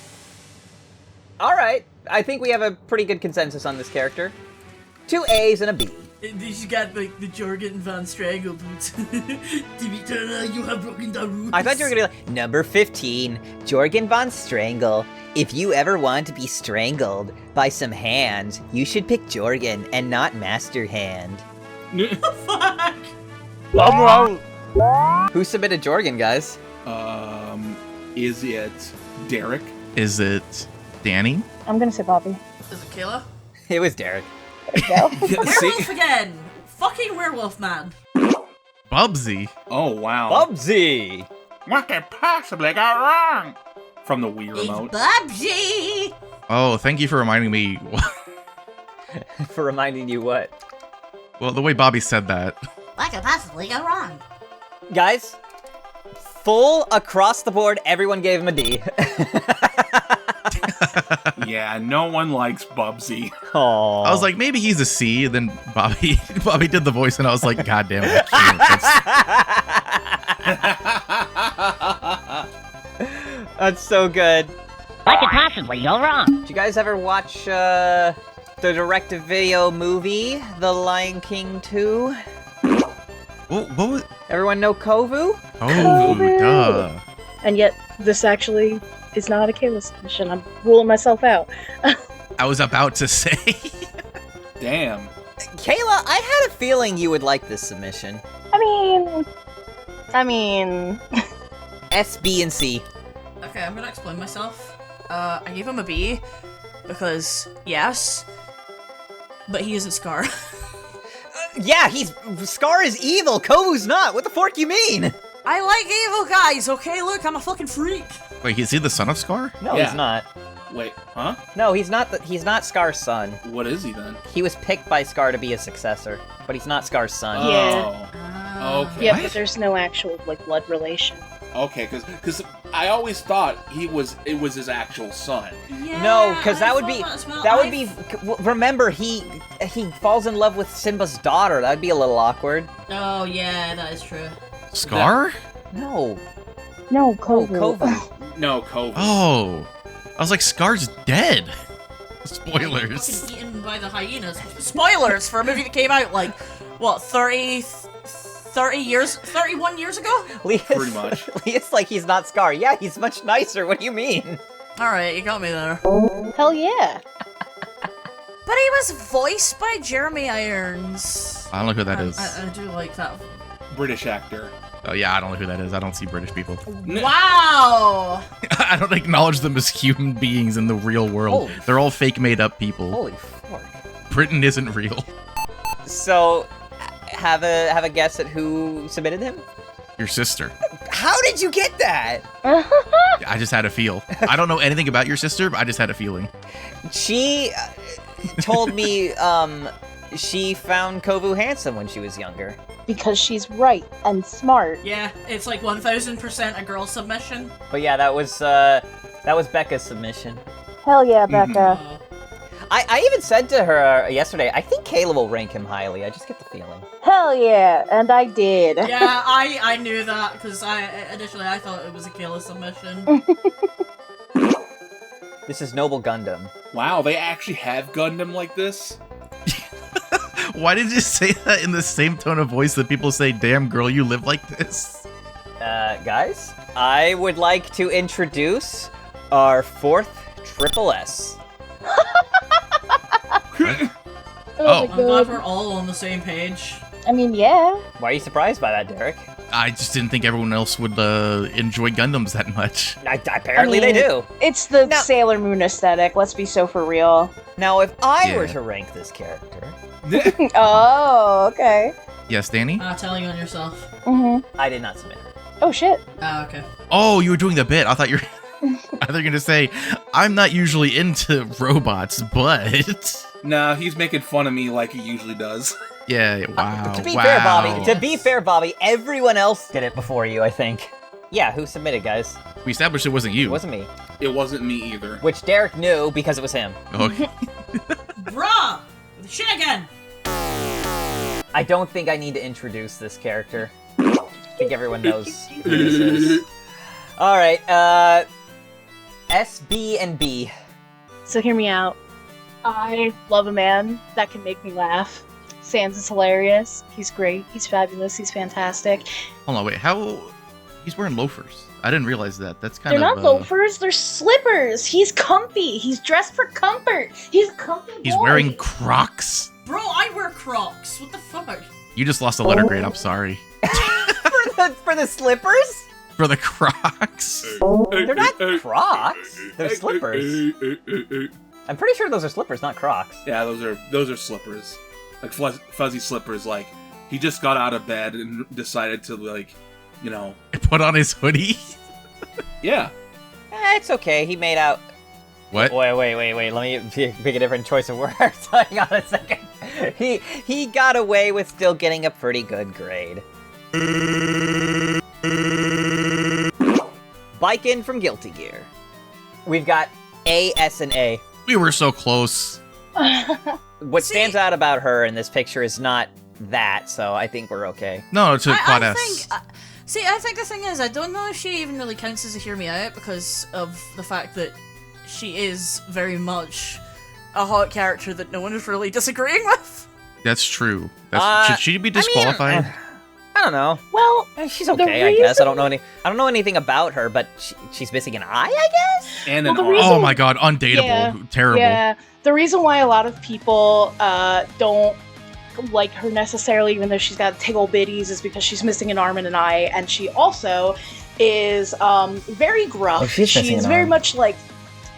Alright, I think we have a pretty good consensus on this character. 2 A's and a B. She's got like the Jorgen Van Strangle boots. Stevie Turner, you have broken the rules. I thought you were gonna be like, number 15, Jorgen von Strangle. If you ever want to be strangled by some hands, you should pick Jorgen and not Master Hand. Fuck! Who submitted Jorgen, guys? Is it Derek? Is it Danny? I'm gonna say Bobby. Is it Kayla? It was Derek. Werewolf again! Fucking werewolf man. Bubsy. Oh, wow. Bubsy! What could possibly go wrong? From the Wii It's remote. Bubsy! Oh, thank you for reminding me. For reminding you what? Well, the way Bobby said that. What could possibly go wrong? Guys, full across the board, everyone gave him a D. Yeah, no one likes Bubsy. Aww. I was like, maybe he's a C. Then Bobby did the voice, and I was like, God damn it. That's so good. What could possibly go wrong? Did you guys ever watch the direct-to-video movie, The Lion King 2? What was? Everyone know Kovu? Oh, duh. And yet, this actually is not a Kayla submission. I'm ruling myself out. I was about to say. Damn. Kayla, I had a feeling you would like this submission. I mean... S, B, and C. Okay, I'm gonna explain myself. I gave him a B because, yes, but he isn't Scar. Yeah, Scar is evil, Kovu's not. What the fork you mean? I like evil guys, okay? Look, I'm a fucking freak. Wait, is he the son of Scar? No, Yeah. he's not. Wait, huh? No, he's not. He's not Scar's son. What is he then? He was picked by Scar to be his successor, but he's not Scar's son. Yeah. Oh. Okay. Yeah, What? but there's no actual, like, blood relation. Okay, because I always thought it was his actual son. Yeah, No, because that I would thought be as well. that would be. Remember, he falls in love with Simba's daughter. That'd be a little awkward. Oh yeah, that is true. Scar? No. No, Oh, Kovu. Kovu. No, Kovu. Oh. I was like, Scar's dead. Fucking Spoilers. eaten by the hyenas. Spoilers for a movie that came out like what 31 years ago. Pretty much. Leah's like he's not Scar. Yeah, he's much nicer. What do you mean? All right, you got me there. Hell yeah. But he was voiced by Jeremy Irons. I don't know who that is. I do like that. British actor. Oh yeah, I don't know who that is. I don't see British people. Wow! I don't acknowledge them as human beings in the real world. Holy They're all fake made up people. Holy fuck. Britain isn't real. So, have a guess at who submitted him? Your sister. How did you get that? I just had a feel. I don't know anything about your sister, but I just had a feeling. She told me she found Kovu handsome when she was younger. Because she's right and smart. Yeah, it's like 1000% a girl submission. But yeah, that was Becca's submission. Hell yeah, Becca. I even said to her yesterday, I think Kayla will rank him highly. I just get the feeling. Hell yeah, and I did. Yeah, I knew that because initially I thought it was a Kayla submission. This is Noble Gundam. Wow, they actually have Gundam like this? Why did you say that in the same tone of voice that people say, damn girl, you live like this? Guys, I would like to introduce our 4th Triple S. Oh my I'm glad god. we're all on the same page. I mean, yeah. Why are you surprised by that, Derek? I just didn't think everyone else would enjoy Gundams that much. Apparently I mean, they do. It's the Now- Sailor Moon aesthetic, let's be so for real. Now, if I were Yeah. to rank this character... Oh, okay. Yes, Danny? Telling on yourself. Mm-hmm. I did not submit her. Oh shit. Okay. Oh, you were doing the bit. I thought you were gonna say, I'm not usually into robots, but... Nah, he's making fun of me like he usually does. Yeah, wow. To be wow. fair, Bobby, everyone else did it before you, I think. Yeah, who submitted, guys? We established it wasn't you. It wasn't me. It wasn't me either. Which Derek knew because it was him. Okay. Bruh! Shit again! I don't think I need to introduce this character. I think everyone knows who this is. Alright, S, B, and B. So hear me out. I love a man that can make me laugh. Sans is hilarious. He's great. He's fabulous. He's fantastic. Hold on, wait. How... He's wearing loafers. I didn't realize that. That's kind They're of... not loafers, they're slippers. He's comfy. He's dressed for comfort. He's a comfy He's boy. wearing Crocs. Bro, I wear Crocs. What the fuck? You just lost a letter grade. I'm sorry. For the slippers? For the Crocs. They're not Crocs. They're slippers. I'm pretty sure those are slippers, not Crocs. Yeah, those are slippers. Like fuzzy slippers, like he just got out of bed and decided to, like, you know... Put on his hoodie. Yeah. It's okay, he made out... What? Wait, let me pick a different choice of words. Hang on a second. He got away with still getting a pretty good grade. Bike in from Guilty Gear. We've got A, S, and A. We were so close. What stands out about her in this picture is not that, so I think we're okay. No, to Quad I S. think... I think the thing is, I don't know if she even really counts as a Hear Me Out because of the fact that she is very much a hot character that no one is really disagreeing with. That's true. Should she be disqualified? I don't know. Well, She's okay, I guess. I don't know anything about her, but she's missing an eye, I guess? And Well, an the arm. reason- Oh my god, undateable. Yeah, Terrible. Yeah, the reason why a lot of people don't like her necessarily, even though she's got tickle bitties, is because she's missing an arm and an eye, and she also is very gruff. Oh, she's missing She's an very arm. much like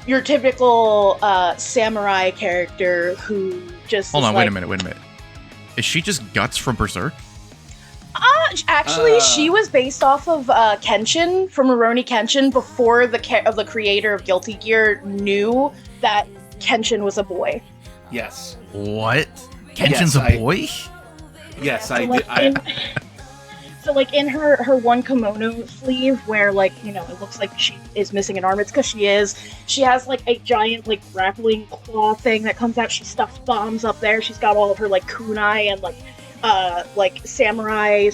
your typical samurai character who just Hold is on, like, wait a minute. Is she just Guts from Berserk? Actually, she was based off of Kenshin from Rurouni Kenshin before the creator of Guilty Gear knew that Kenshin was a boy. Yes. What? Kenshin's Yes, a boy? Yes, So, I like, did. So, like, in her one kimono sleeve, where, like, you know, it looks like she is missing an arm, it's because she is. She has, like, a giant, like, grappling claw thing that comes out. She stuffs bombs up there. She's got all of her, like, kunai and, like, samurai /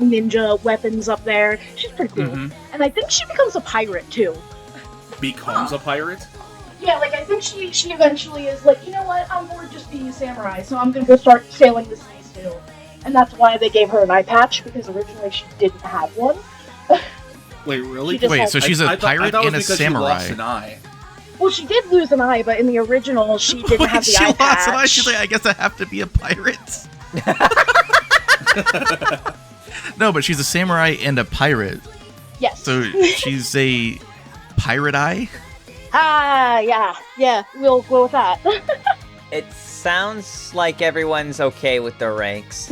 ninja weapons up there. She's pretty cool. Mhm. And I think she becomes a pirate, too. Becomes a pirate? Yeah, like, I think she eventually is like, you know what, I'm bored just being a samurai, so I'm gonna go start sailing the seas, too. And that's why they gave her an eye patch, because originally she didn't have one. Wait, really? She just Wait, has- so she's a I thought pirate it was and a because she lost samurai. an eye. Well, she did lose an eye, but in the original, she didn't have the she eye lost patch. an eye. She's like, I guess I have to be a pirate. No, but she's a samurai and a pirate. Yes. So she's a pirate eye? Yeah, we'll go with that. It sounds like everyone's okay with their ranks.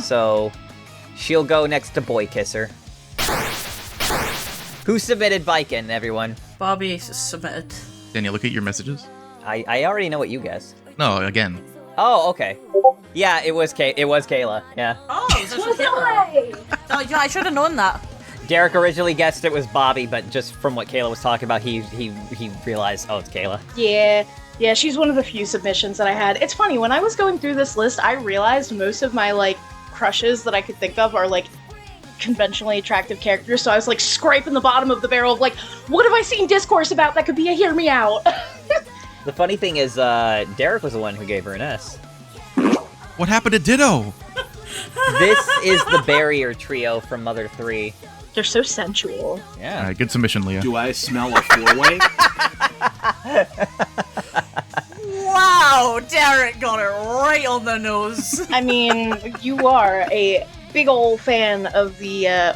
So she'll go next to Boy Kisser. Who submitted Viken, everyone? Bobby submitted. Daniel, look at your messages. I already know what you guessed. No, again. Oh, okay. Yeah, it was Kayla. Yeah. Oh, it's actually Kayla. Oh, yeah, I should have known that. Derek originally guessed it was Bobby, but just from what Kayla was talking about, he realized, oh, it's Kayla. Yeah, she's one of the few submissions that I had. It's funny, when I was going through this list, I realized most of my, like, crushes that I could think of are, like, conventionally attractive characters, so I was, like, scraping the bottom of the barrel of, like, what have I seen discourse about that could be a hear me out? The funny thing is, Derek was the one who gave her an S. What happened to Ditto? This is the barrier trio from Mother 3. They're so sensual. Yeah. All right, good submission, Leah. Do I smell a four-way? Wow, Derek got it right on the nose. I mean, you are a big old fan of the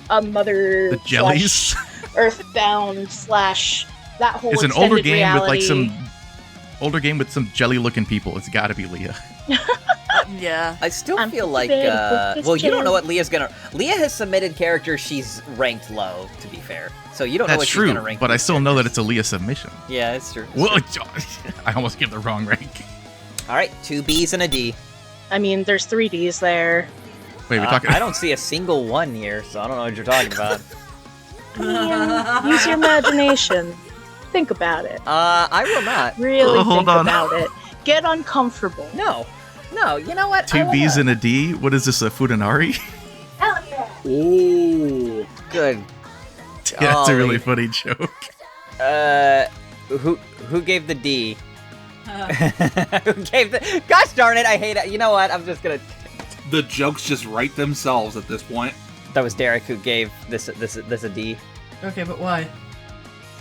Mother The jellies? slash Earthbound slash that whole It's an extended older game reality. with like some jelly-looking people. It's got to be Leah. Yeah. I still I'm feel like, prepared with this well, you don't know jam. what Leah's gonna... Leah has submitted characters she's ranked low, to be fair. So you don't know That's what she's true, gonna rank. but I these still know that characters. it's a Leah submission. Yeah, it's true. Well, I almost gave the wrong rank. Alright, 2 B's and a D. I mean, there's 3 Ds there. Wait, we're talking... I don't see a single one here, so I don't know what you're talking about. Use your imagination. Think about it. I will not. Really Oh, hold think on. about it. Get uncomfortable. No, you know what? 2 B's and a D? What is this, a Fudanari? Hell yeah. Ooh. Good. Yeah, that's a really Golly. funny joke. Who gave the D? Who gave the... Gosh darn it, I hate it. You know what? I'm just gonna... The jokes just write themselves at this point. That was Derek who gave this a D. Okay, but why?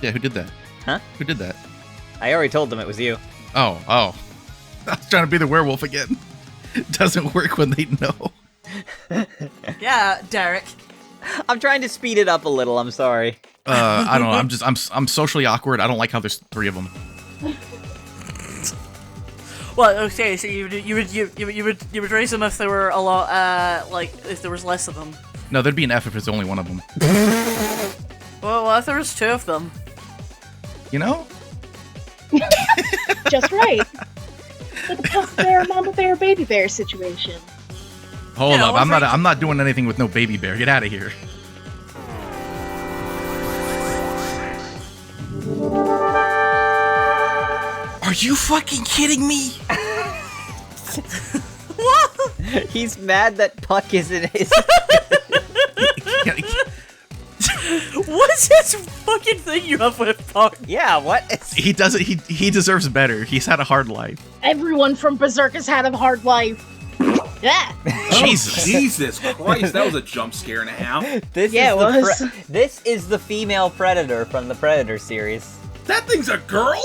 Yeah, who did that? Huh? Who did that? I already told them it was you. Oh. I was trying to be the werewolf again. Doesn't work when they know. Yeah, Derek. I'm trying to speed it up a little. I'm sorry. I don't know. I'm socially awkward. I don't like how there's 3 of them. Well, okay, so you would raise them if there were a lot, like if there was less of them. No, there'd be an F if there's only one of them. Well, what if there was 2 of them? You know? Just right. Like a puff bear, mama bear, baby bear situation. Hold Yeah, up. I'm not doing anything with no baby bear. Get out of here. Are you fucking kidding me? He's mad that Puck is in his... What's this fucking thing you have with Puck? Yeah, what? He doesn't. He deserves better. He's had a hard life. Everyone from Berserk has had a hard life. Yeah. Jesus. Jesus Christ, that was a jump scare and a half. This Yeah, is it was. this is the female Predator from the Predator series. That thing's a girl?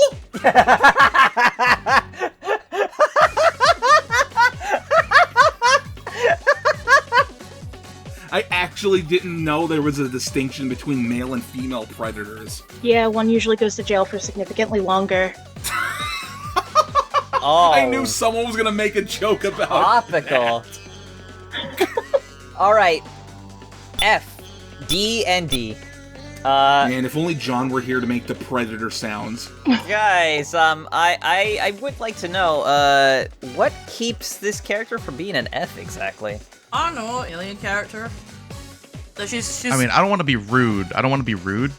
I actually didn't know there was a distinction between male and female predators. Yeah, one usually goes to jail for significantly longer. Oh, I knew someone was gonna make a joke about topical. All right, F, D, and D. Man, if only John were here to make the predator sounds. Guys, I would like to know, what keeps this character from being an F exactly? I don't know, alien character. That she's I mean, I don't want to be rude.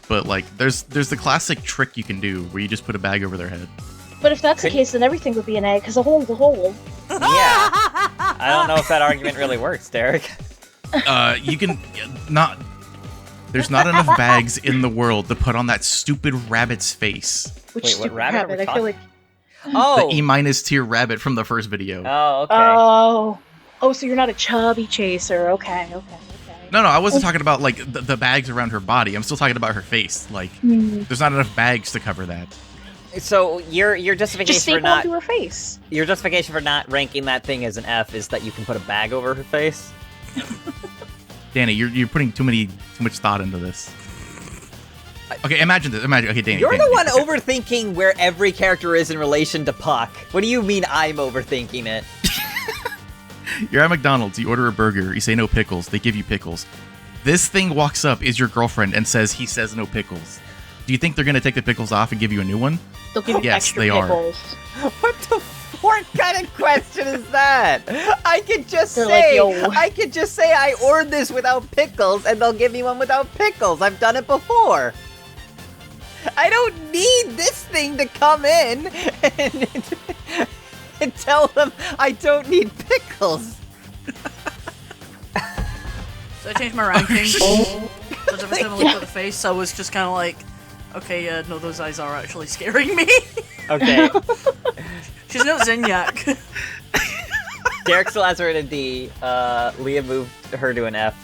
But like, there's the classic trick you can do where you just put a bag over their head. But if that's the case, then everything would be an A, because a hole's a hole. Yeah. I don't know if that argument really works, Derek. You can not. There's not enough bags in the world to put on that stupid rabbit's face. Which Wait, what stupid rabbit are we I feel like. Oh. The E- tier rabbit from the first video. Oh, okay. Oh, so you're not a chubby chaser. Okay. No, I wasn't talking about like the bags around her body. I'm still talking about her face. Like, there's not enough bags to cover that. So your justification Just for staple not onto her face. your justification for not ranking that thing as an F is that you can put a bag over her face. Danny, you're putting too much thought into this. Okay, imagine this. Okay, Danny. You're Danny, the one okay. overthinking where every character is in relation to Puck. What do you mean I'm overthinking it? You're at McDonald's, you order a burger, you say no pickles, they give you pickles. This thing walks up, is your girlfriend, and says he says no pickles. Do you think they're gonna take the pickles off and give you a new one? They'll give you Yes, extra they are. pickles. What the what kind of question is that? I could just They're say like, yo. I could just say I ordered this without pickles and they'll give me one without pickles. I've done it before. I don't need this thing to come in and tell them I don't need pickles. So I changed my ranking. Because every time I looked at the face, I was just kind of like, okay, yeah, no, those eyes are actually scaring me. Okay. She's no Zinyak. Derek still has her in a D. Leah moved her to an F.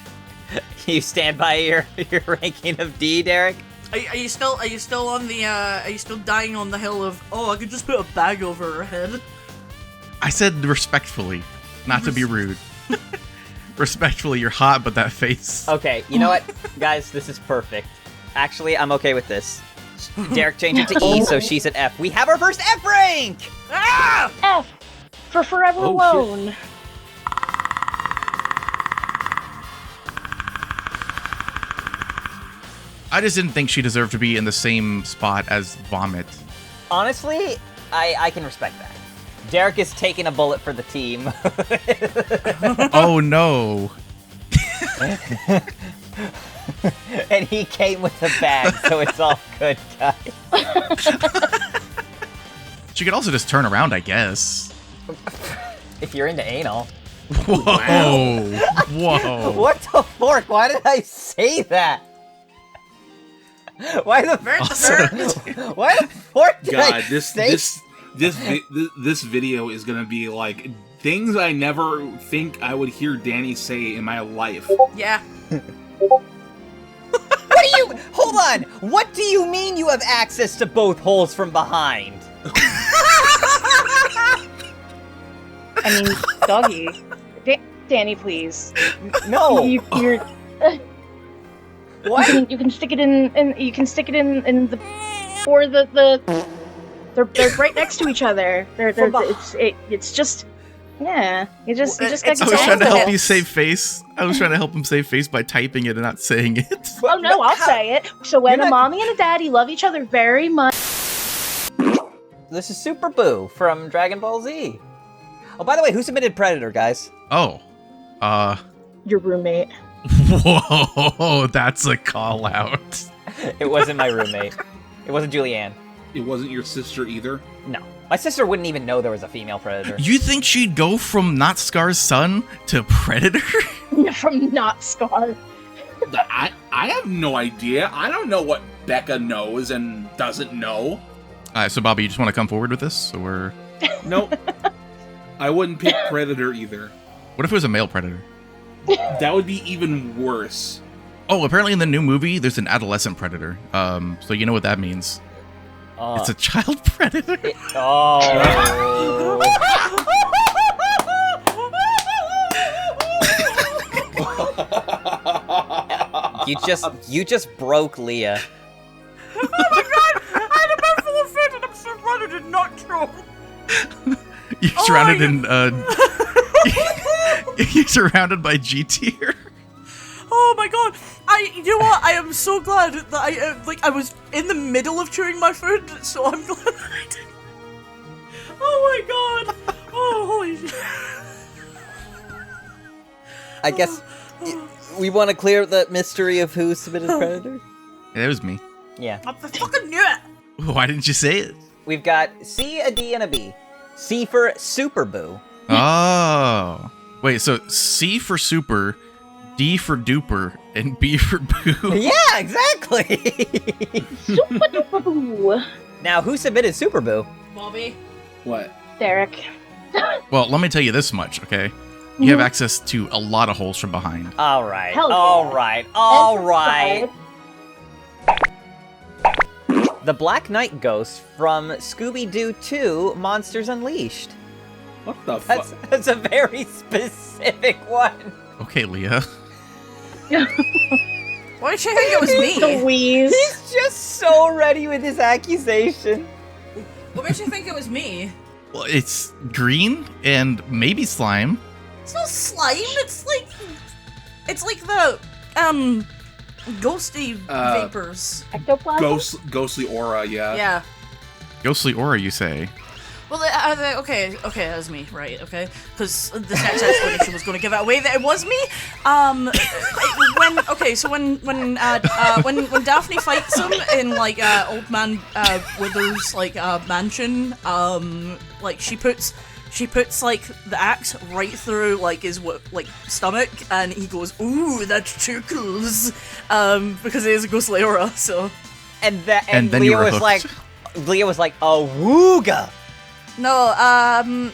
You stand by your ranking of D, Derek? Are you still on the are you still dying on the hill of, oh, I could just put a bag over her head? I said respectfully, not to be rude. Respectfully, you're hot, but that face. Okay, you know what? Guys, this is perfect. Actually, I'm okay with this. Derek changed it to E, so she's at F. We have our first F rank! Ah! F for Forever Oh, Alone. I just didn't think she deserved to be in the same spot as Vomit. Honestly, I can respect that. Derek is taking a bullet for the team. Oh no. And he came with a bag, so it's all good, guys. She could also just turn around, I guess. If you're into anal. Whoa. Whoa. What the fork? Why did I say that? Why the Why the fork did I God, say? this video is gonna be like things I never think I would hear Danny say in my life. Yeah. What do you... Hold on! What do you mean you have access to both holes from behind? I mean, doggy. Danny, please. No! You're. What? You can stick it in you can stick it in the or the they're right next to each other. It's just yeah. You just gotta I was get trying to on help with you it. save face. I was trying to help him save face by typing it and not saying it. Oh no, I'll say it. So when You're a not- mommy and a daddy love each other very much. This is Super Boo from Dragon Ball Z. Oh, by the way, who submitted Predator, guys? Oh. Your roommate. Whoa, that's a call out. It wasn't my roommate. It wasn't Julianne. It wasn't your sister either. No. My sister wouldn't even know there was a female Predator. You think she'd go from not Scar's son to Predator? From not Scar. I have no idea. I don't know what Becca knows and doesn't know. Alright, so Bobby, you just want to come forward with this? Or Nope. I wouldn't pick Predator either. what if it was a male Predator? That would be even worse. Oh, apparently in the new movie, there's an adolescent Predator. So you know what that means. It's a child Predator. Oh. You just broke Leah. Oh my god! I had a mouthful of food and I'm surrounded in nocturnal. You're surrounded you're surrounded by G tier. Oh my god! You know what? I am so glad that I was in the middle of chewing my food, so I'm glad I did. Oh my god! Oh, holy shit. I guess we want to clear the mystery of who submitted Predator. It was me. Yeah. I fucking knew it! Why didn't you say it? We've got C, a D, and a B. C for Super Boo. Oh. Wait, so C for super, D for duper, and B for boo. Yeah, exactly! Super duper boo. Now, who submitted Super Boo? Bobby. What? Derek. Well, let me tell you this much, okay? You have access to a lot of holes from behind. Alright, Hell yeah. alright, alright. The Black Knight ghost from Scooby-Doo 2 Monsters Unleashed. What the fuck? That's a very specific one. Okay, Leah. Why did you think it was me? The wheeze. He's just so ready with his accusation. What makes you think it was me? Well, it's green and maybe slime. It's not slime. It's like the ghosty vapors. Ectoplasm? Ghostly aura, yeah. Yeah. Ghostly aura, you say? Well, okay, that was me, right? Okay, because the next explanation was going to give it away that it was me. When Daphne fights him in like Old Man Wither's like mansion, like she puts like the axe right through like his stomach, and he goes, "Ooh, that tickles," because it is a ghostly aura. So, and then Leah you were was hooked. Leah was like, "A wooga." no,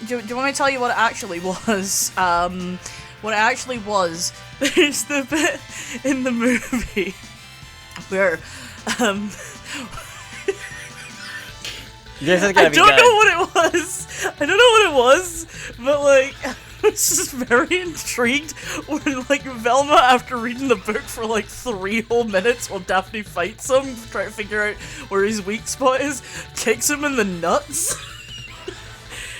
do you want me to tell you what it actually was? What it actually was is the bit in the movie where, This is gonna I be don't good. know what it was. I don't know what it was, but like, I was just very intrigued when like Velma, after reading the book for like 3 whole minutes while Daphne fights him, trying to figure out where his weak spot is, kicks him in the nuts.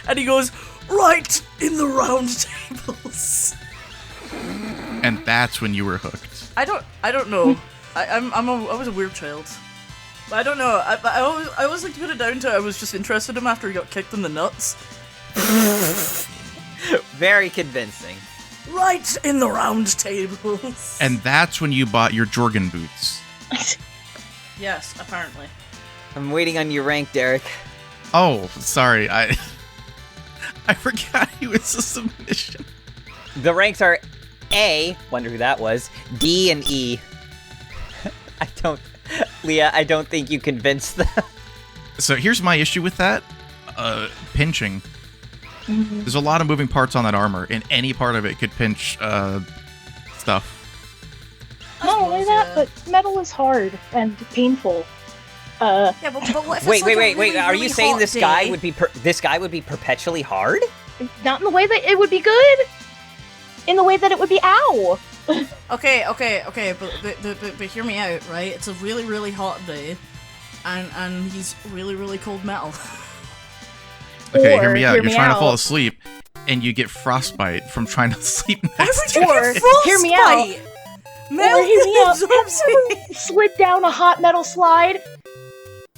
And he goes, right in the round tables. And that's when you were hooked. I don't know. I was a weird child. I don't know. I always like to put it down to I was just interested in him after he got kicked in the nuts. Very convincing. Right in the round tables. And that's when you bought your Jorgen boots. Yes, apparently. I'm waiting on your rank, Derek. Oh, sorry. I forgot he was a submission. The ranks are A, wonder who that was, D, and E. Leah, I don't think you convinced them. So here's my issue with that. Pinching. Mm-hmm. There's a lot of moving parts on that armor, and any part of it could pinch stuff. Not only that, but metal is hard and painful. Yeah, but what if Wait, it's like a wait. really, Are really you saying hot this day? guy would be perpetually hard? Not in the way that it would be good. In the way that it would be ow. Okay, but hear me out, right? It's a really, really hot day, and he's really, really cold metal. Okay, Or, hear me out. hear You're me trying to out. fall asleep, and you get frostbite from trying to sleep Why next would to you Or, get hear me out. frostbite? Metal Or hear me out. absorbs Have you ever slid down a hot metal slide?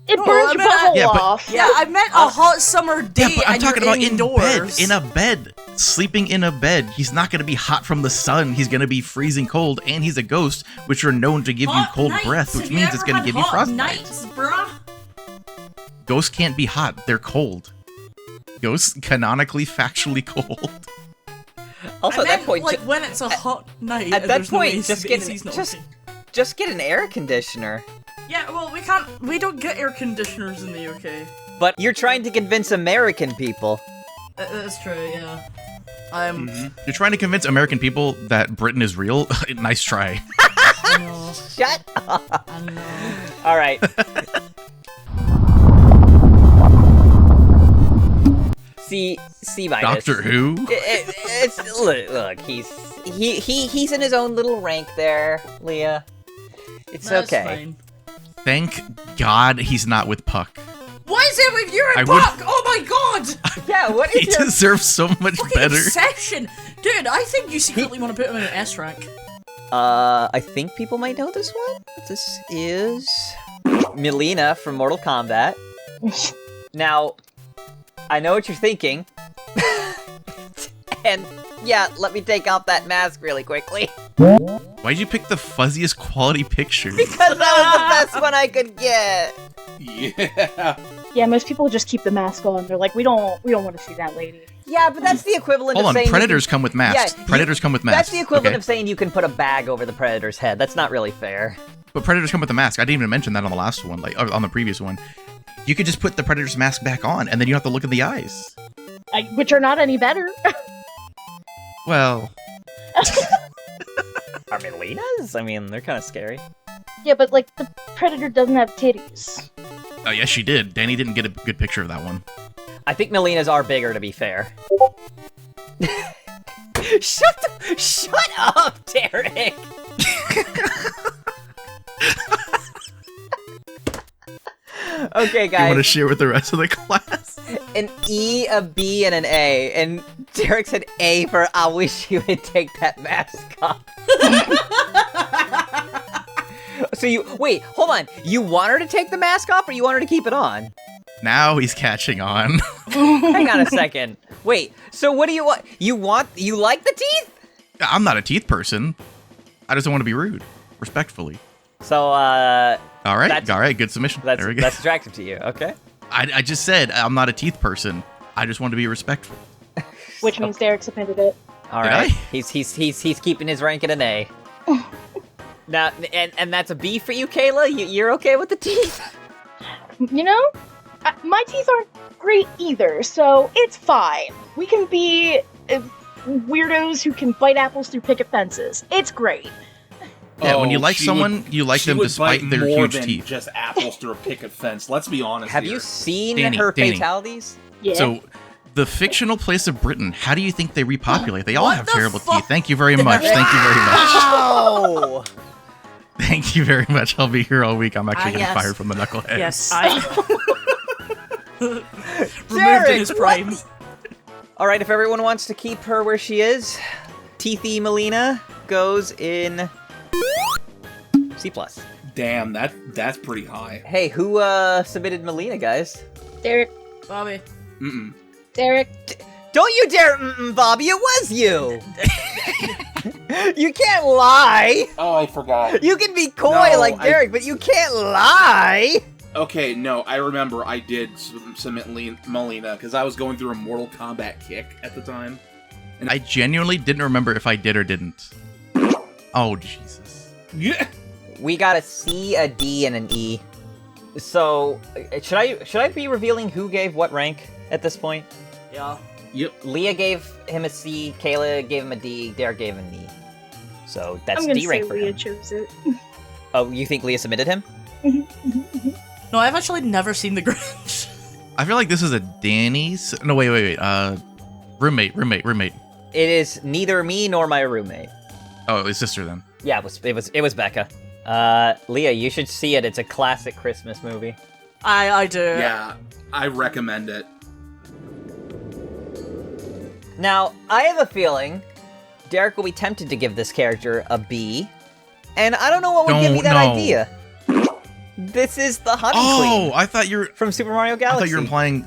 It No, burns I your meant- butthole Yeah, but- off. Yeah, I meant a hot summer day, Yeah, but I'm and talking you're about indoors. in a bed, sleeping in a bed. He's not going to be hot from the sun. He's going to be freezing cold, and he's a ghost, which are known to give you Hot cold nights. breath, which Have you means it's ever going to had give you hot frostbite. nights, bruh? Ghosts can't be hot; they're cold. Ghosts canonically, factually cold. Also, I at that meant, point, like when it's a hot night. at and that there's no point, AC, just the get AC's not just working. just get an air conditioner. Yeah, well, we don't get air conditioners in the UK. But you're trying to convince American people. That's true, yeah. You're trying to convince American people that Britain is real. Nice try. I know, Shut up. I know. All right. C minus. Doctor Who. It's look. He's in his own little rank there, Leah. It's That's okay. fine. Thank God he's not with Puck. What is it with you I and would- Buck? Oh my god! Yeah. What He is your deserves so much Fucking better. obsession! Dude, I think you secretly want to put him in an S rank. I think people might know this one. This is Mileena from Mortal Kombat. Now, I know what you're thinking. And yeah, let me take off that mask really quickly. Why'd you pick the fuzziest quality picture? Because that was the best one I could get. Yeah. Yeah, most people just keep the mask on. They're like, we don't want to see that lady. Yeah, but that's the equivalent Hold of on, saying predators come with masks. Yeah, Predators come with masks. That's the equivalent okay? of saying you can put a bag over the predator's head. That's not really fair. But predators come with a mask. I didn't even mention that on the last one, like on the previous one. You could just put the predator's mask back on, and then you don't have to look in the eyes. Which are not any better. Well, Are Mileenas? I mean, they're kind of scary. Yeah, but like the predator doesn't have titties. Oh, yes, she did. Danny didn't get a good picture of that one. I think Melina's are bigger, to be fair. Shut up, Derek! Okay, guys. You want to share with the rest of the class? An E, a B, and an A. And Derek said A for I wish you would take that mask off. So wait, hold on. You want her to take the mask off, or you want her to keep it on? Now he's catching on. Hang on a second. Wait, so what do you want? You like the teeth? I'm not a teeth person. I just don't want to be rude. Respectfully. So, All right, good submission. There we go. That's attractive to you, okay? I just said I'm not a teeth person. I just want to be respectful. Which means Derek submitted it. All right. He's keeping his rank at an A. Now, and that's a B for you, Kayla? You're okay with the teeth? You know, my teeth aren't great either, so it's fine. We can be weirdos who can bite apples through picket fences. It's great. Yeah, when you like someone, you like them despite their huge teeth. Just apples through a picket fence. Let's be honest. Have here. you seen Danny. fatalities? Yeah. So, the fictional place of Britain, how do you think they repopulate? They all have terrible teeth. Thank you very much. Thank you very much. Wow! Thank you very much. I'll be here all week. I'm actually getting fired from the Knuckleheads. Yes, I removed in his prime. All right, if everyone wants to keep her where she is, Teethy Melina goes in C+. Damn, that's pretty high. Hey, who submitted Melina, guys? Derek. Bobby. Mm-mm. Derek. Don't you dare, Bobby, it was you! You can't lie! Oh, I forgot. You can be coy No, like Derek, but you can't lie! Okay, no, I remember I did submit Melina, because I was going through a Mortal Kombat kick at the time. And I genuinely didn't remember if I did or didn't. Oh, Jesus. Yeah. We got a C, a D, and an E. So, should I be revealing who gave what rank at this point? Yeah. Yep. Leah gave him a C, Kayla gave him a D, Derek gave him an E. So that's I'm gonna D rank say for Leah him. chose it. Oh, you think Leah submitted him? No, I've actually never seen The Grinch. I feel like this is a Danny's. No, wait. Roommate. It is neither me nor my roommate. Oh, his sister then. Yeah, it was Becca. Leah, you should see it. It's a classic Christmas movie. I do. Yeah, I recommend it. Now, I have a feeling Derek will be tempted to give this character a B, and I don't know what would give me that idea. This is the Honey Queen. Oh, I thought you were from Super Mario Galaxy. I thought you were implying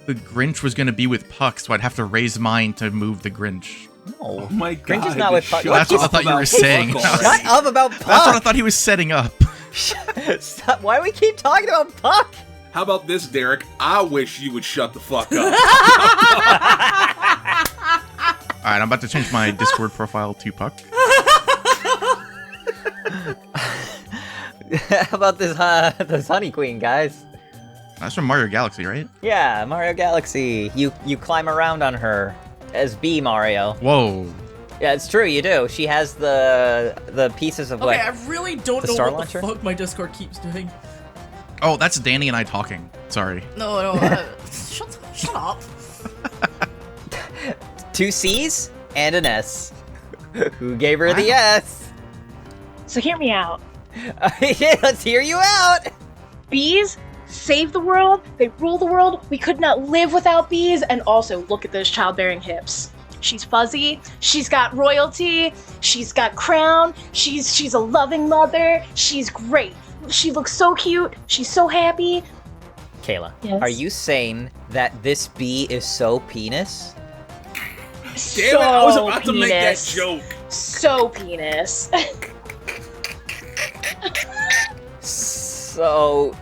the Grinch was going to be with Puck, so I'd have to raise mine to move the Grinch. No, Oh my God. Grinch is not with Puck. That's what I thought you were saying. Shut up about Puck. That's what I thought he was setting up. Stop. Why do we keep talking about Puck? How about this, Derek? I wish you would shut the fuck up. Alright, I'm about to change my Discord profile to Puck. How about this Honey Queen, guys? That's from Mario Galaxy, right? Yeah, Mario Galaxy. You climb around on her as B Mario. Whoa. Yeah, it's true, you do. She has the pieces of Okay, I really don't know Star what Launcher? the fuck my Discord keeps doing. Oh, that's Danny and I talking. Sorry. No, shut up. 2 C's and an S. Who gave her the S? So hear me out. Yeah, let's hear you out. Bees save the world. They rule the world. We could not live without bees. And also, look at those childbearing hips. She's fuzzy. She's got royalty. She's got crown. She's a loving mother. She's great. She looks so cute. She's so happy. Kayla, Yes? are you saying that this bee is so penis? Damn it, I was about to make that joke. So penis. So,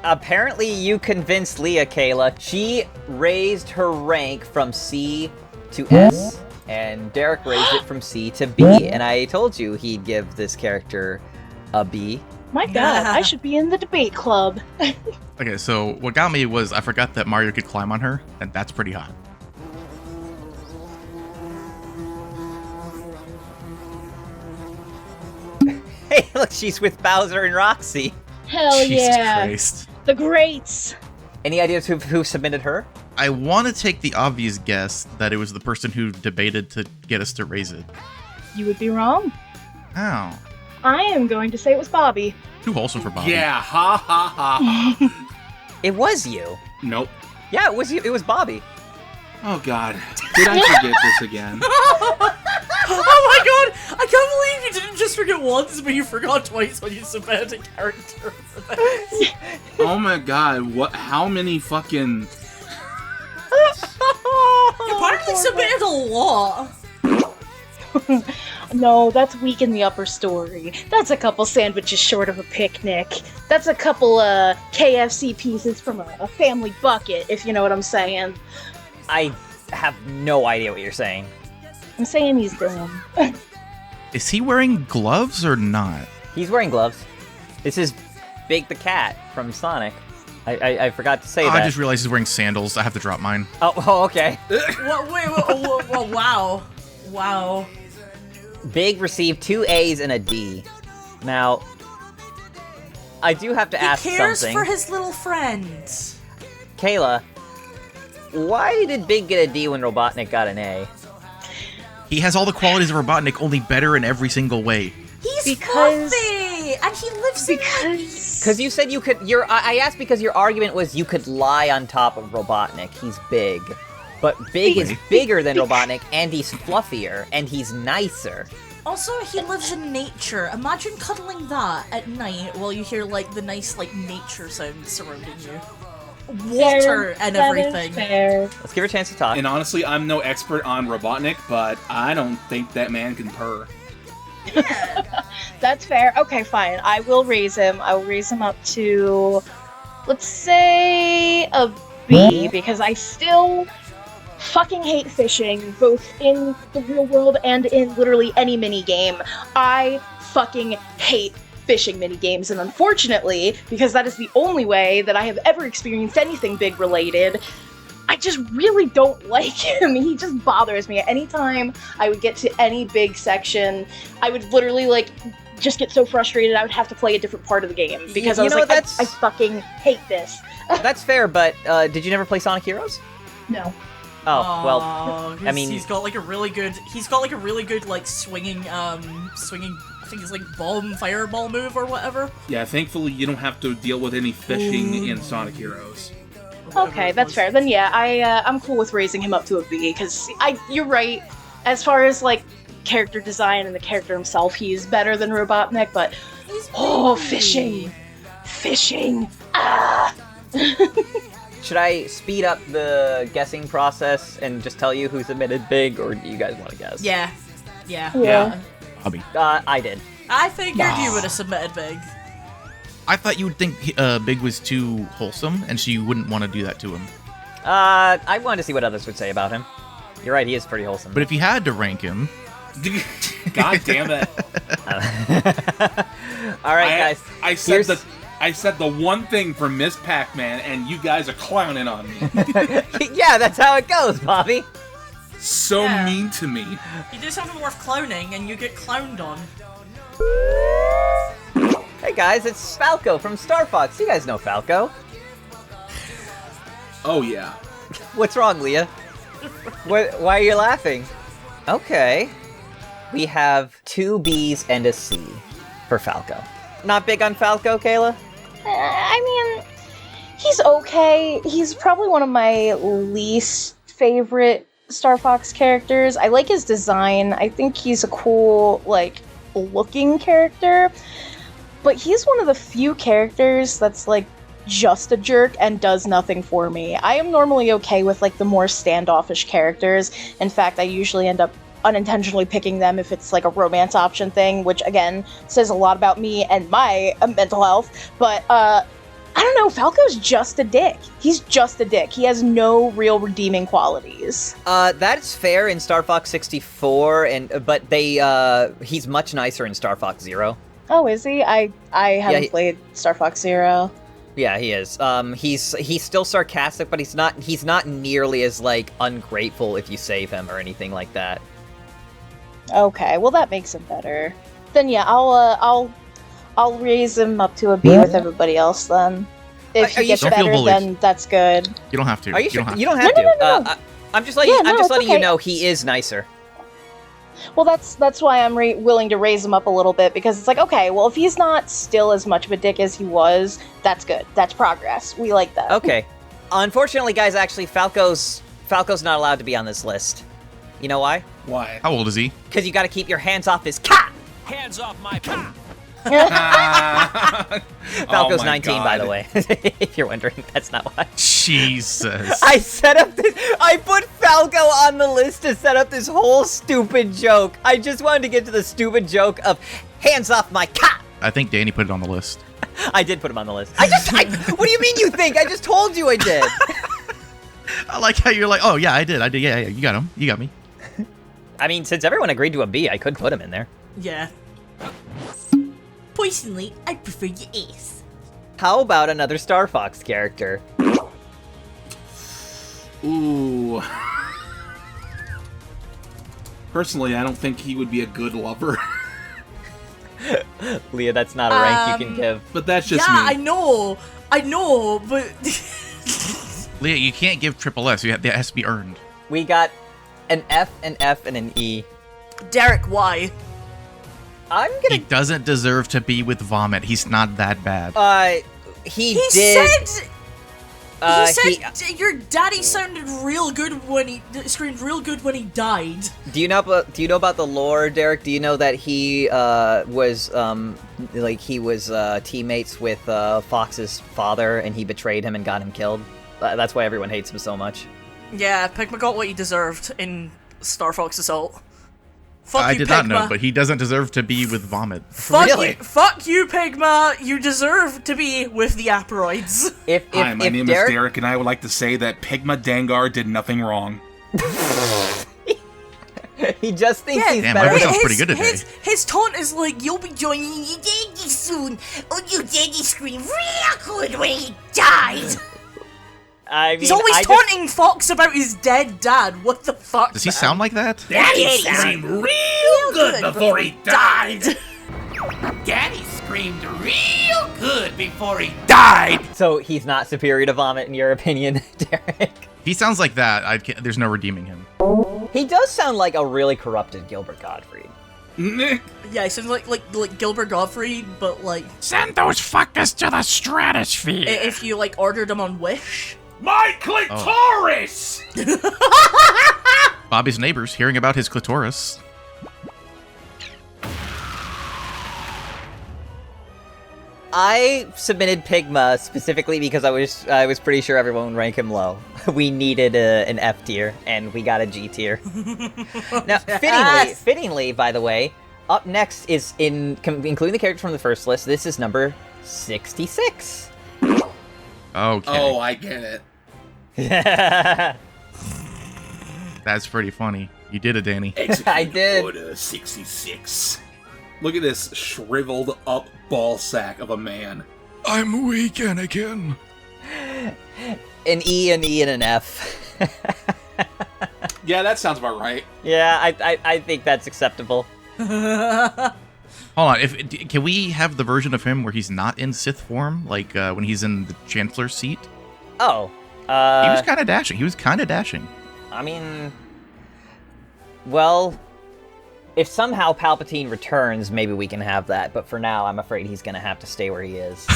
apparently you convinced Leah, Kayla. She raised her rank from C to S, and Derek raised it from C to B, and I told you he'd give this character a B. My God, I should be in the debate club. Okay, so what got me was I forgot that Mario could climb on her, and that's pretty hot. Hey, look, she's with Bowser and Roxy. Hell Jesus yeah. Christ. The greats! Any ideas who submitted her? I want to take the obvious guess that it was the person who debated to get us to raise it. You would be wrong. Ow. I am going to say it was Bobby. Too wholesome for Bobby. Yeah, ha ha ha. It was you. Nope. Yeah, it was you. It was Bobby. Oh god. Did I forget this again? Oh my god! I can't believe you didn't just forget once, but you forgot twice when you submitted a character for this. Oh my god, what? How many fucking... You apparently submitted a lot. No, that's weak in the upper story. That's a couple sandwiches short of a picnic. That's a couple KFC pieces from a family bucket, if you know what I'm saying. I have no idea what you're saying. I'm saying he's dumb. Is he wearing gloves or not? He's wearing gloves. This is Big the Cat from Sonic. I forgot to say that. I just realized he's wearing sandals. I have to drop mine. Oh, okay. Wow. Wow. Big received 2 A's and a D. Now, I do have to ask something. He cares for his little friends. Kayla, why did Big get a D when Robotnik got an A? He has all the qualities of Robotnik, only better in every single way. He's fluffy, and he lives in Because you said you could. I asked because your argument was you could lie on top of Robotnik. He's big, but Big is bigger than Robotnik, and he's fluffier, and he's nicer. Also, he lives in nature. Imagine cuddling that at night while you hear like the nice nature sounds surrounding you. Water and everything. Let's give her a chance to talk. And honestly, I'm no expert on Robotnik, but I don't think that man can purr. Yeah. That's fair. Okay, fine. I will raise him. I will raise him up to, let's say, a B, because I still fucking hate fishing, both in the real world and in literally any mini-game. I fucking hate fishing mini-games, and unfortunately, because that is the only way that I have ever experienced anything big related, I just really don't like him. He just bothers me. Anytime I would get to any big section, I would literally just get so frustrated I would have to play a different part of the game because I fucking hate this. That's fair, but did you never play Sonic Heroes? No. Oh, well, I mean, he's got a really good swinging, I think it's fireball move or whatever. Yeah, thankfully you don't have to deal with any fishing in Sonic Heroes. Okay, that's fair. Then yeah, I'm cool with raising him up to a B, because you're right. As far as character design and the character himself, he's better than Robotnik, but fishing. Should I speed up the guessing process and just tell you who submitted Big, or do you guys want to guess? Yeah. Hobby. I did. I figured you would have submitted Big. I thought you would think Big was too wholesome, and she wouldn't want to do that to him. I wanted to see what others would say about him. You're right, he is pretty wholesome. But if you had to rank him... God damn it. Alright, guys. I said the one thing for Miss Pac-Man, and you guys are clowning on me. Yeah, that's how it goes, Bobby. So mean to me. You do something worth clowning, and you get clowned on. Hey guys, it's Falco from Star Fox. You guys know Falco. Oh yeah. What's wrong, Leah? Why are you laughing? Okay. We have 2 B's and a C for Falco. Not big on Falco, Kayla? I mean, he's okay. He's probably one of my least favorite Star Fox characters. I like his design. I think he's a cool, looking character. But he's one of the few characters that's, just a jerk and does nothing for me. I am normally okay with, the more standoffish characters. In fact, I usually end up unintentionally picking them if it's, a romance option thing, which, again, says a lot about me and my mental health. But, I don't know, Falco's just a dick. He's just a dick. He has no real redeeming qualities. That's fair in Star Fox 64, but he's much nicer in Star Fox Zero. Oh, is he? I haven't played Star Fox Zero. Yeah, he is. He's still sarcastic, but he's not nearly as ungrateful if you save him or anything like that. Okay, well that makes him better. Then yeah, I'll raise him up to a B with everybody else then. if Are he you gets sure? Don't feel better, bullied. then that's good. You don't have to. Are you sure? don't have You to. don't have No. to. I'm just letting, Yeah, I'm no, just it's letting you okay. know he is nicer. Well, that's why I'm willing to raise him up a little bit, because it's like, okay, well, if he's not still as much of a dick as he was, that's good. That's progress. We like that. Okay. Unfortunately, guys, actually, Falco's not allowed to be on this list. You know why? Why? How old is he? Because you got to keep your hands off his cat. Hands off my cock. Falco's Oh my 19, by the God. way. If you're wondering, that's not why. Jesus. I set up this. I put Falco on the list to set up this whole stupid joke. I just wanted to get to the stupid joke of hands off my cat. I think Danny put it on the list. I did put him on the list. What do you mean you think? I just told you I did. I like how you're like, oh yeah, I did. Yeah, you got him. You got me. I mean, since everyone agreed to a B, I could put him in there. Yeah. Personally, I prefer your ace. How about another Star Fox character? Ooh. Personally, I don't think he would be a good lover. Leah, that's not a rank you can give. But that's just Yeah, me. I know, but Leah, you can't give triple S. That has to be earned. We got an F, an F, and an E. Derek, why? I'm He gonna. doesn't deserve to be with vomit. He's not that bad. He He did. said. uh, He said your daddy sounded real good when he screamed real good when he died. Do you know about the lore, Derek? Do you know that he was teammates with Fox's father, and he betrayed him and got him killed? That's why everyone hates him so much. Yeah, Pigma got what he deserved in Star Fox Assault. Fuck I you, did Pigma. not know, but he doesn't deserve to be with vomit. Really? Fuck you, Pigma. You deserve to be with the Aperoids. Hi, my name is Derek, and I would like to say that Pigma Dangar did nothing wrong. He just thinks he's Damn, better. my voice sounds pretty good today. His taunt is like, you'll be joining your daddy soon. Oh, your daddy screamed real good when he died. I mean, He's always taunting Fox about his dead dad. What the fuck? Does he sound like that? Daddy screamed real good before he died. Daddy screamed real good before he died. So he's not superior to vomit in your opinion, Derek? If he sounds like that, there's no redeeming him. He does sound like a really corrupted Gilbert Gottfried. Yeah, he sounds like Gilbert Gottfried, but like Send those fuckers to the stratosphere. if you like ordered them on Wish. My clitoris! Bobby's neighbors hearing about his clitoris. I submitted Pigma specifically because I was pretty sure everyone would rank him low. We needed an F tier, and we got a G tier. Now, fittingly, by the way, up next is including the characters from the first list. This is number 66. Okay. Oh, I get it. That's pretty funny. You did it, Danny. I did. Order 66. Look at this shriveled up ball sack of a man. I'm weak, Anakin. An E, an E, and an F. Yeah, that sounds about right. Yeah, I think that's acceptable. Hold on. Can we have the version of him where he's not in Sith form, like when he's in the Chancellor's seat? Oh, He was kind of dashing. I mean, well, if somehow Palpatine returns, maybe we can have that. But for now, I'm afraid he's gonna have to stay where he is.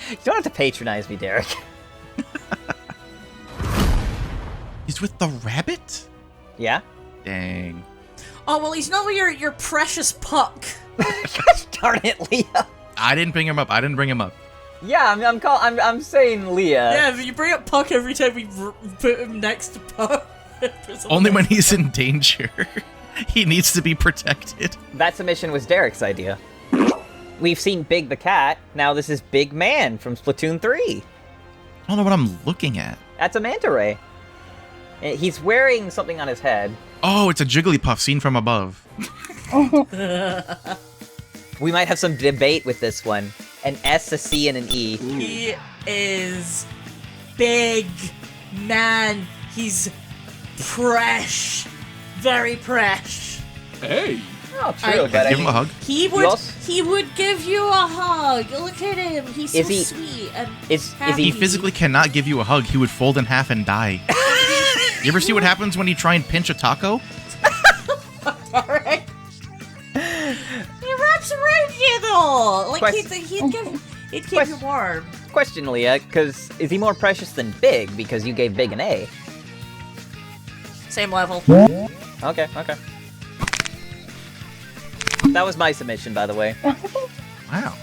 You don't have to patronize me, Derek. He's with the rabbit? Yeah? Dang. Oh well, he's not your precious Puck. Gosh darn it, Leah. I didn't bring him up. Yeah, I'm saying Leah. Yeah, if you bring up Puck every time we put him next to Puck. Only when he's in danger. He needs to be protected. That submission was Derek's idea. We've seen Big the Cat. Now this is Big Man from Splatoon 3. I don't know what I'm looking at. That's a manta ray. He's wearing something on his head. Oh, it's a Jigglypuff seen from above. We might have some debate with this one. An S, a C, and an E. He is big man. He's fresh, very fresh. Hey. Oh, true. I- But Give him a hug. He You would also- he would give you a hug. Look at him. He's so Is he- sweet and is happy. He physically cannot give you a hug. He would fold in half and die. You ever see what happens when you try and pinch a taco? Derek. He wraps around you though. Like Quest- he'd keep you warm. Question, Leah, because is he more precious than Big because you gave Big an A? Same level. Okay. That was my submission, by the way. Wow.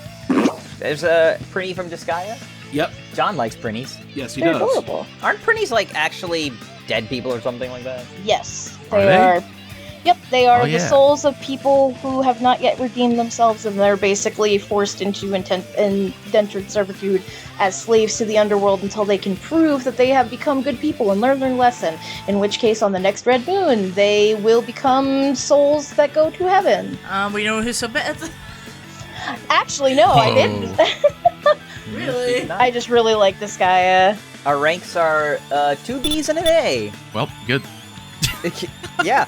There's a Prinny from Disgaea. Yep. John likes Prinnies. Yes, he They're does. adorable. Aren't Prinnies like actually dead people or something like that? Yes, Are they they? are. Yep, they are Oh, the yeah. souls of people who have not yet redeemed themselves, and they're basically forced into indentured servitude as slaves to the underworld until they can prove that they have become good people and learn their lesson. In which case, on the next Red Moon, they will become souls that go to heaven. We know who submitted. Actually, no, I Whoa. didn't. Really? I just really like this guy. Our ranks are 2 Bs and an A. Well, good. Yeah.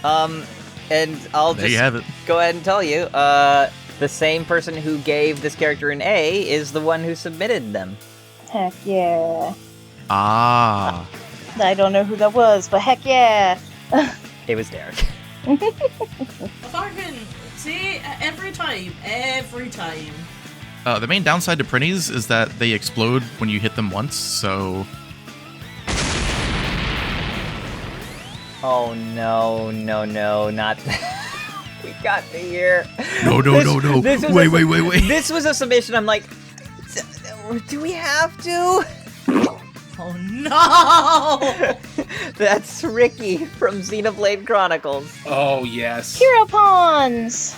And I'll There you just have it. go ahead and tell you, the same person who gave this character an A is the one who submitted them. Heck yeah. Ah. I don't know who that was, but heck yeah. It was Derek. Fucking see every time. The main downside to Prinnies is that they explode when you hit them once, so... Oh no, not we got me here. No. This was Wait. This was a submission. I'm like, do we have to? Oh no! That's Ricky from Xenoblade Chronicles. Oh, yes. Hero Pawns!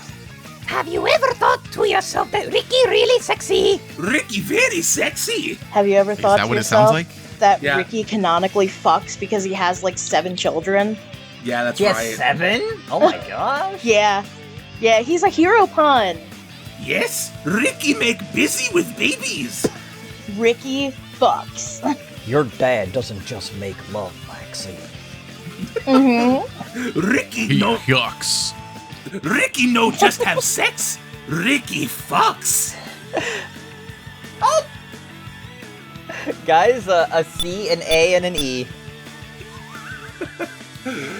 Have you ever thought to yourself that Ricky really sexy? Ricky, very sexy. Have you ever Is thought that to what it yourself sounds like? that Yeah. Ricky canonically fucks because he has like 7 children? Yeah, that's Yes, right. 7? Oh my gosh. Yeah, he's a hero pawn. Yes, Ricky make busy with babies. Ricky fucks. Your dad doesn't just make love, Maxie. Ricky He no just have sex. Ricky fucks. Guys, a C, an A, and an E.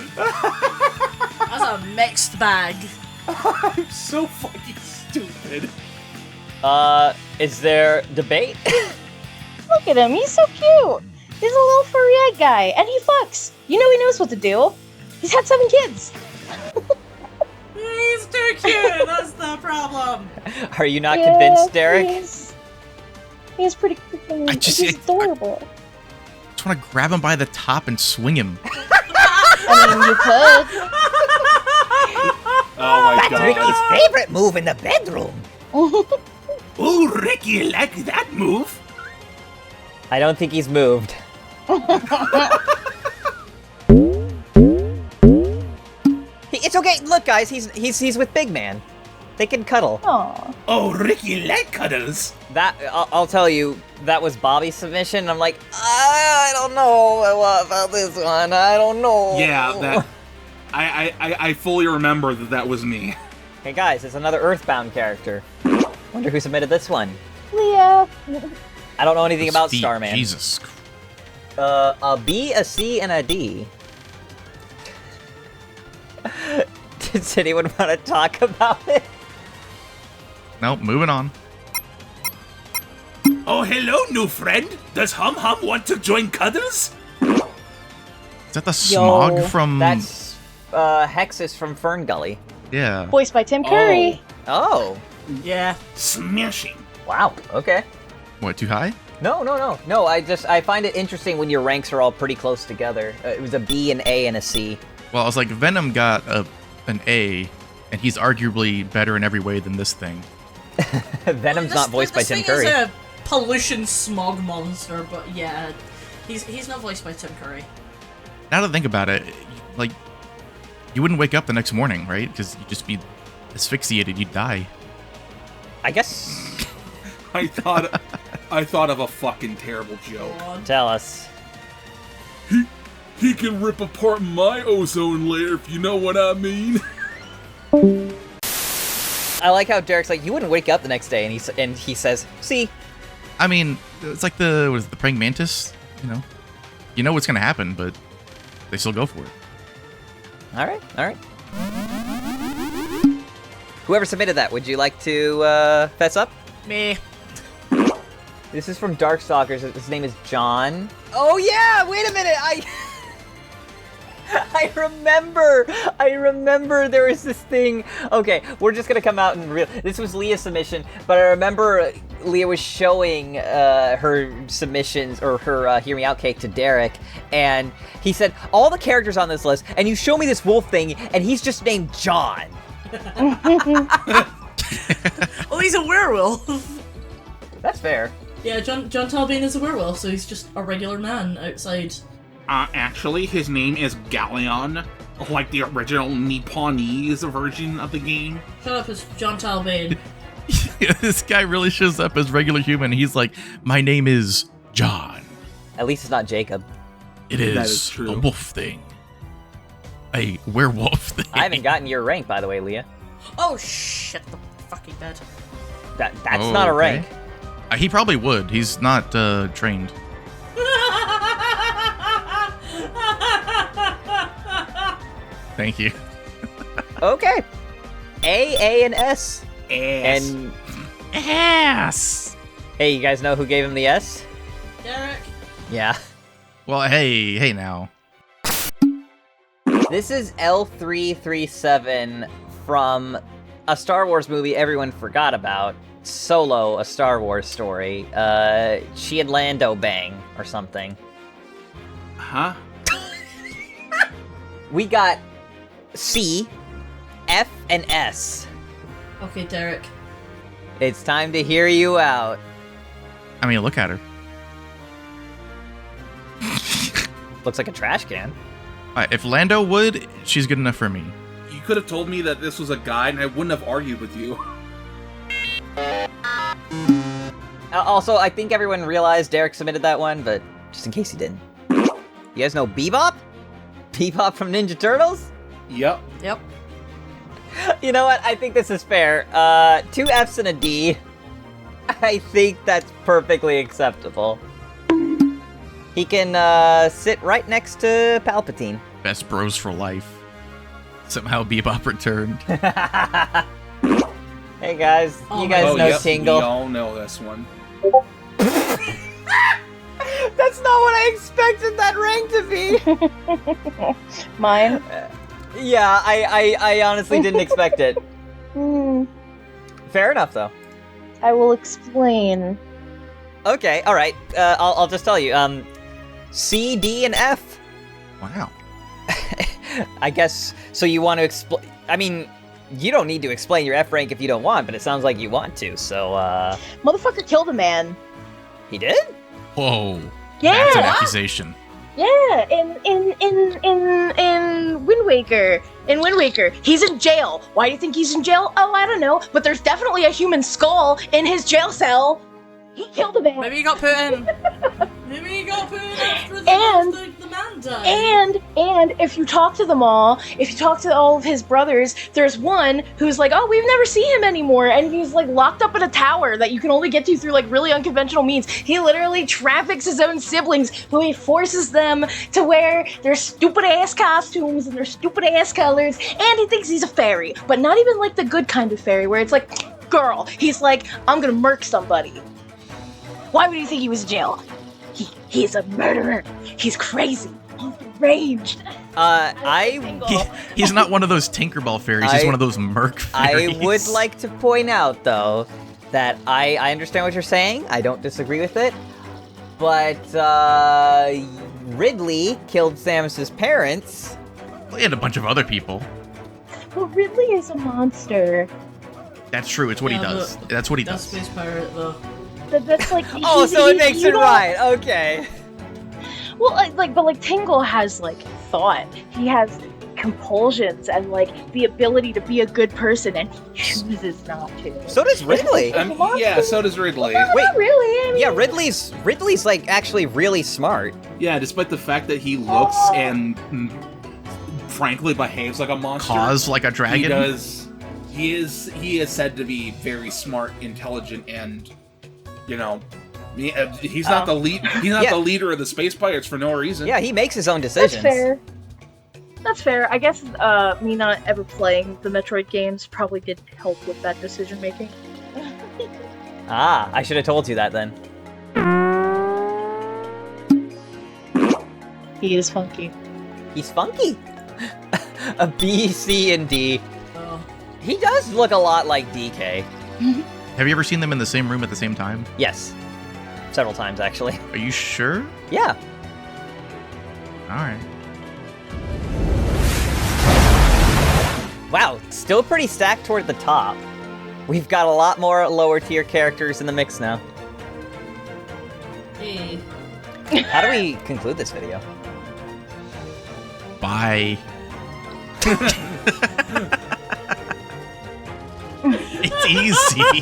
That's a mixed bag. I'm so fucking stupid. Is there debate? Look at him, he's so cute. He's a little furry egg guy, and he fucks. You know he knows what to do. He's had 7 kids. He's too cute. That's the problem. Are you not convinced, Derek? He's pretty freaking. He's adorable. Just want to grab him by the top and swing him. I mean, you could. Oh my That's god. Ricky's favorite move in the bedroom. Oh, Ricky like that move. I don't think he's moved. It's okay. Look, guys, he's with Big Man. They can cuddle. Aw. Oh, Ricky like cuddles. That I'll tell you, that was Bobby's submission. I'm like, I don't know about this one. I don't know. Yeah, that. I fully remember that was me. Hey guys, it's another Earthbound character. Wonder who submitted this one. Leah. I don't know anything about Steve, Starman. Jesus. A B, a C, and a D. Does anyone want to talk about it? Nope, moving on. Oh, hello, new friend. Does Hum Hum want to join Cuddles? Is that the smog from... That's Hexus from Fern Gully. Yeah. Voiced by Tim Curry. Oh, Yeah. Smashing. wow. Okay. What, too high? No. I find it interesting when your ranks are all pretty close together. It was a B, an A, and a C. Well, I was like, Venom got an A, and he's arguably better in every way than this thing. Venom's not voiced by Tim Curry. He's a pollution smog monster, but yeah, he's not voiced by Tim Curry. Now to think about it, like, you wouldn't wake up the next morning, right? Because you'd just be asphyxiated, you'd die. I guess. I thought of a fucking terrible joke. Tell us. He can rip apart my ozone layer, if you know what I mean. I like how Derek's like, you wouldn't wake up the next day, and he says, see. I mean, it's like the praying mantis, You know what's gonna happen, but they still go for it. All right. Whoever submitted that, would you like to fess up? Me. This is from Darkstalkers. His name is John. Oh yeah! Wait a minute. I remember there was this thing. Okay, we're just gonna come out and this was Leah's submission, but I remember Leah was showing her submissions or her Hear Me Out cake to Derek, and he said, all the characters on this list, and you show me this wolf thing, and he's just named John. Well, he's a werewolf. That's fair. Yeah, John Talbane is a werewolf, so he's just a regular man outside. Actually, his name is Galleon, like the original Nipponese version of the game. Shut up, it's John Talbane. This guy really shows up as regular human. He's like, my name is John. At least it's not Jacob. It That is is true. a wolf thing. A werewolf thing. I haven't gotten your rank, by the way, Leah. Oh, shit, the fucking bed. That's not a okay. rank. He probably would. He's not trained. Thank you. Okay. A, and S. Ass. And Ass. hey, you guys know who gave him the S? Derek. Yeah. Well, hey now. This is L337 from a Star Wars movie everyone forgot about. Solo, a Star Wars story. She and Lando bang or something. Huh? We got C, F, and S. Okay, Derek. It's time to hear you out. I mean, look at her. Looks like a trash can. If Lando would, she's good enough for me. You could have told me that this was a guy, and I wouldn't have argued with you. Also, I think everyone realized Derek submitted that one, but just in case he didn't. You guys know Bebop? Bebop from Ninja Turtles? Yep. Yep. You know what? I think this is fair. 2 Fs and a D. I think that's perfectly acceptable. He can sit right next to Palpatine. Best bros for life. Somehow Bebop returned. Hey guys, Oh you my guys Oh, know yep, Tingle. we all know this one. That's not what I expected that rank to be. Mine. Yeah, I honestly didn't expect it. Fair enough, though. I will explain. Okay, all right. I'll just tell you. C, D, and F. Wow. I guess. So you want to explain? I mean, you don't need to explain your F rank if you don't want, but it sounds like you want to. So, Motherfucker killed a man. he did? Whoa. Yeah. That's an accusation. Yeah, in Wind Waker. In Wind Waker, he's in jail. Why do you think he's in jail? Oh, I don't know. But there's definitely a human skull in his jail cell. He killed a man. Maybe he got put in. Maybe he got put in after And- the man died. And if you talk to them all, if you talk to all of his brothers, there's one who's like, oh, we've never seen him anymore, and he's like locked up in a tower that you can only get to through like really unconventional means. He literally traffics his own siblings, who he forces them to wear their stupid ass costumes and their stupid ass colors, and he thinks he's a fairy, but not even like the good kind of fairy where it's like, girl. He's like, I'm gonna murk somebody. Why would you think he was in jail? He's a murderer. He's crazy. He's deranged. He's not one of those Tinkerbell fairies. He's one of those Merc fairies. I would like to point out, though, that I understand what you're saying. I don't disagree with it. But Ridley killed Samus's parents. And a bunch of other people. Well, Ridley is a monster. That's true. It's what he Yeah, does. but That's what he That's does. Space Pirate, though. That's like. Oh, so it makes it right. Okay. Well, but Tingle has like thought. He has compulsions and like the ability to be a good person, and he chooses not to. So does Ridley. Yeah, so does Ridley. Not really. I mean, Yeah, Ridley's like actually really smart. Yeah, despite the fact that he looks and frankly behaves like a monster. Cause like a He dragon. does. He is said to be very smart, intelligent, and he's not the lead. He's not the leader of the space pirates for no reason. Yeah, he makes his own decisions. That's fair. That's fair. I guess me not ever playing the Metroid games probably did help with that decision making. Ah, I should have told you that then. He is funky. He's funky. A B, C, and D. Oh. He does look a lot like DK. Have you ever seen them in the same room at the same time? Yes. Several times, actually. Are you sure? Yeah. Alright. Wow, still pretty stacked toward the top. We've got a lot more lower tier characters in the mix now. Hey. How do we conclude this video? Bye. It's easy.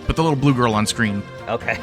Put the little blue girl on screen. Okay.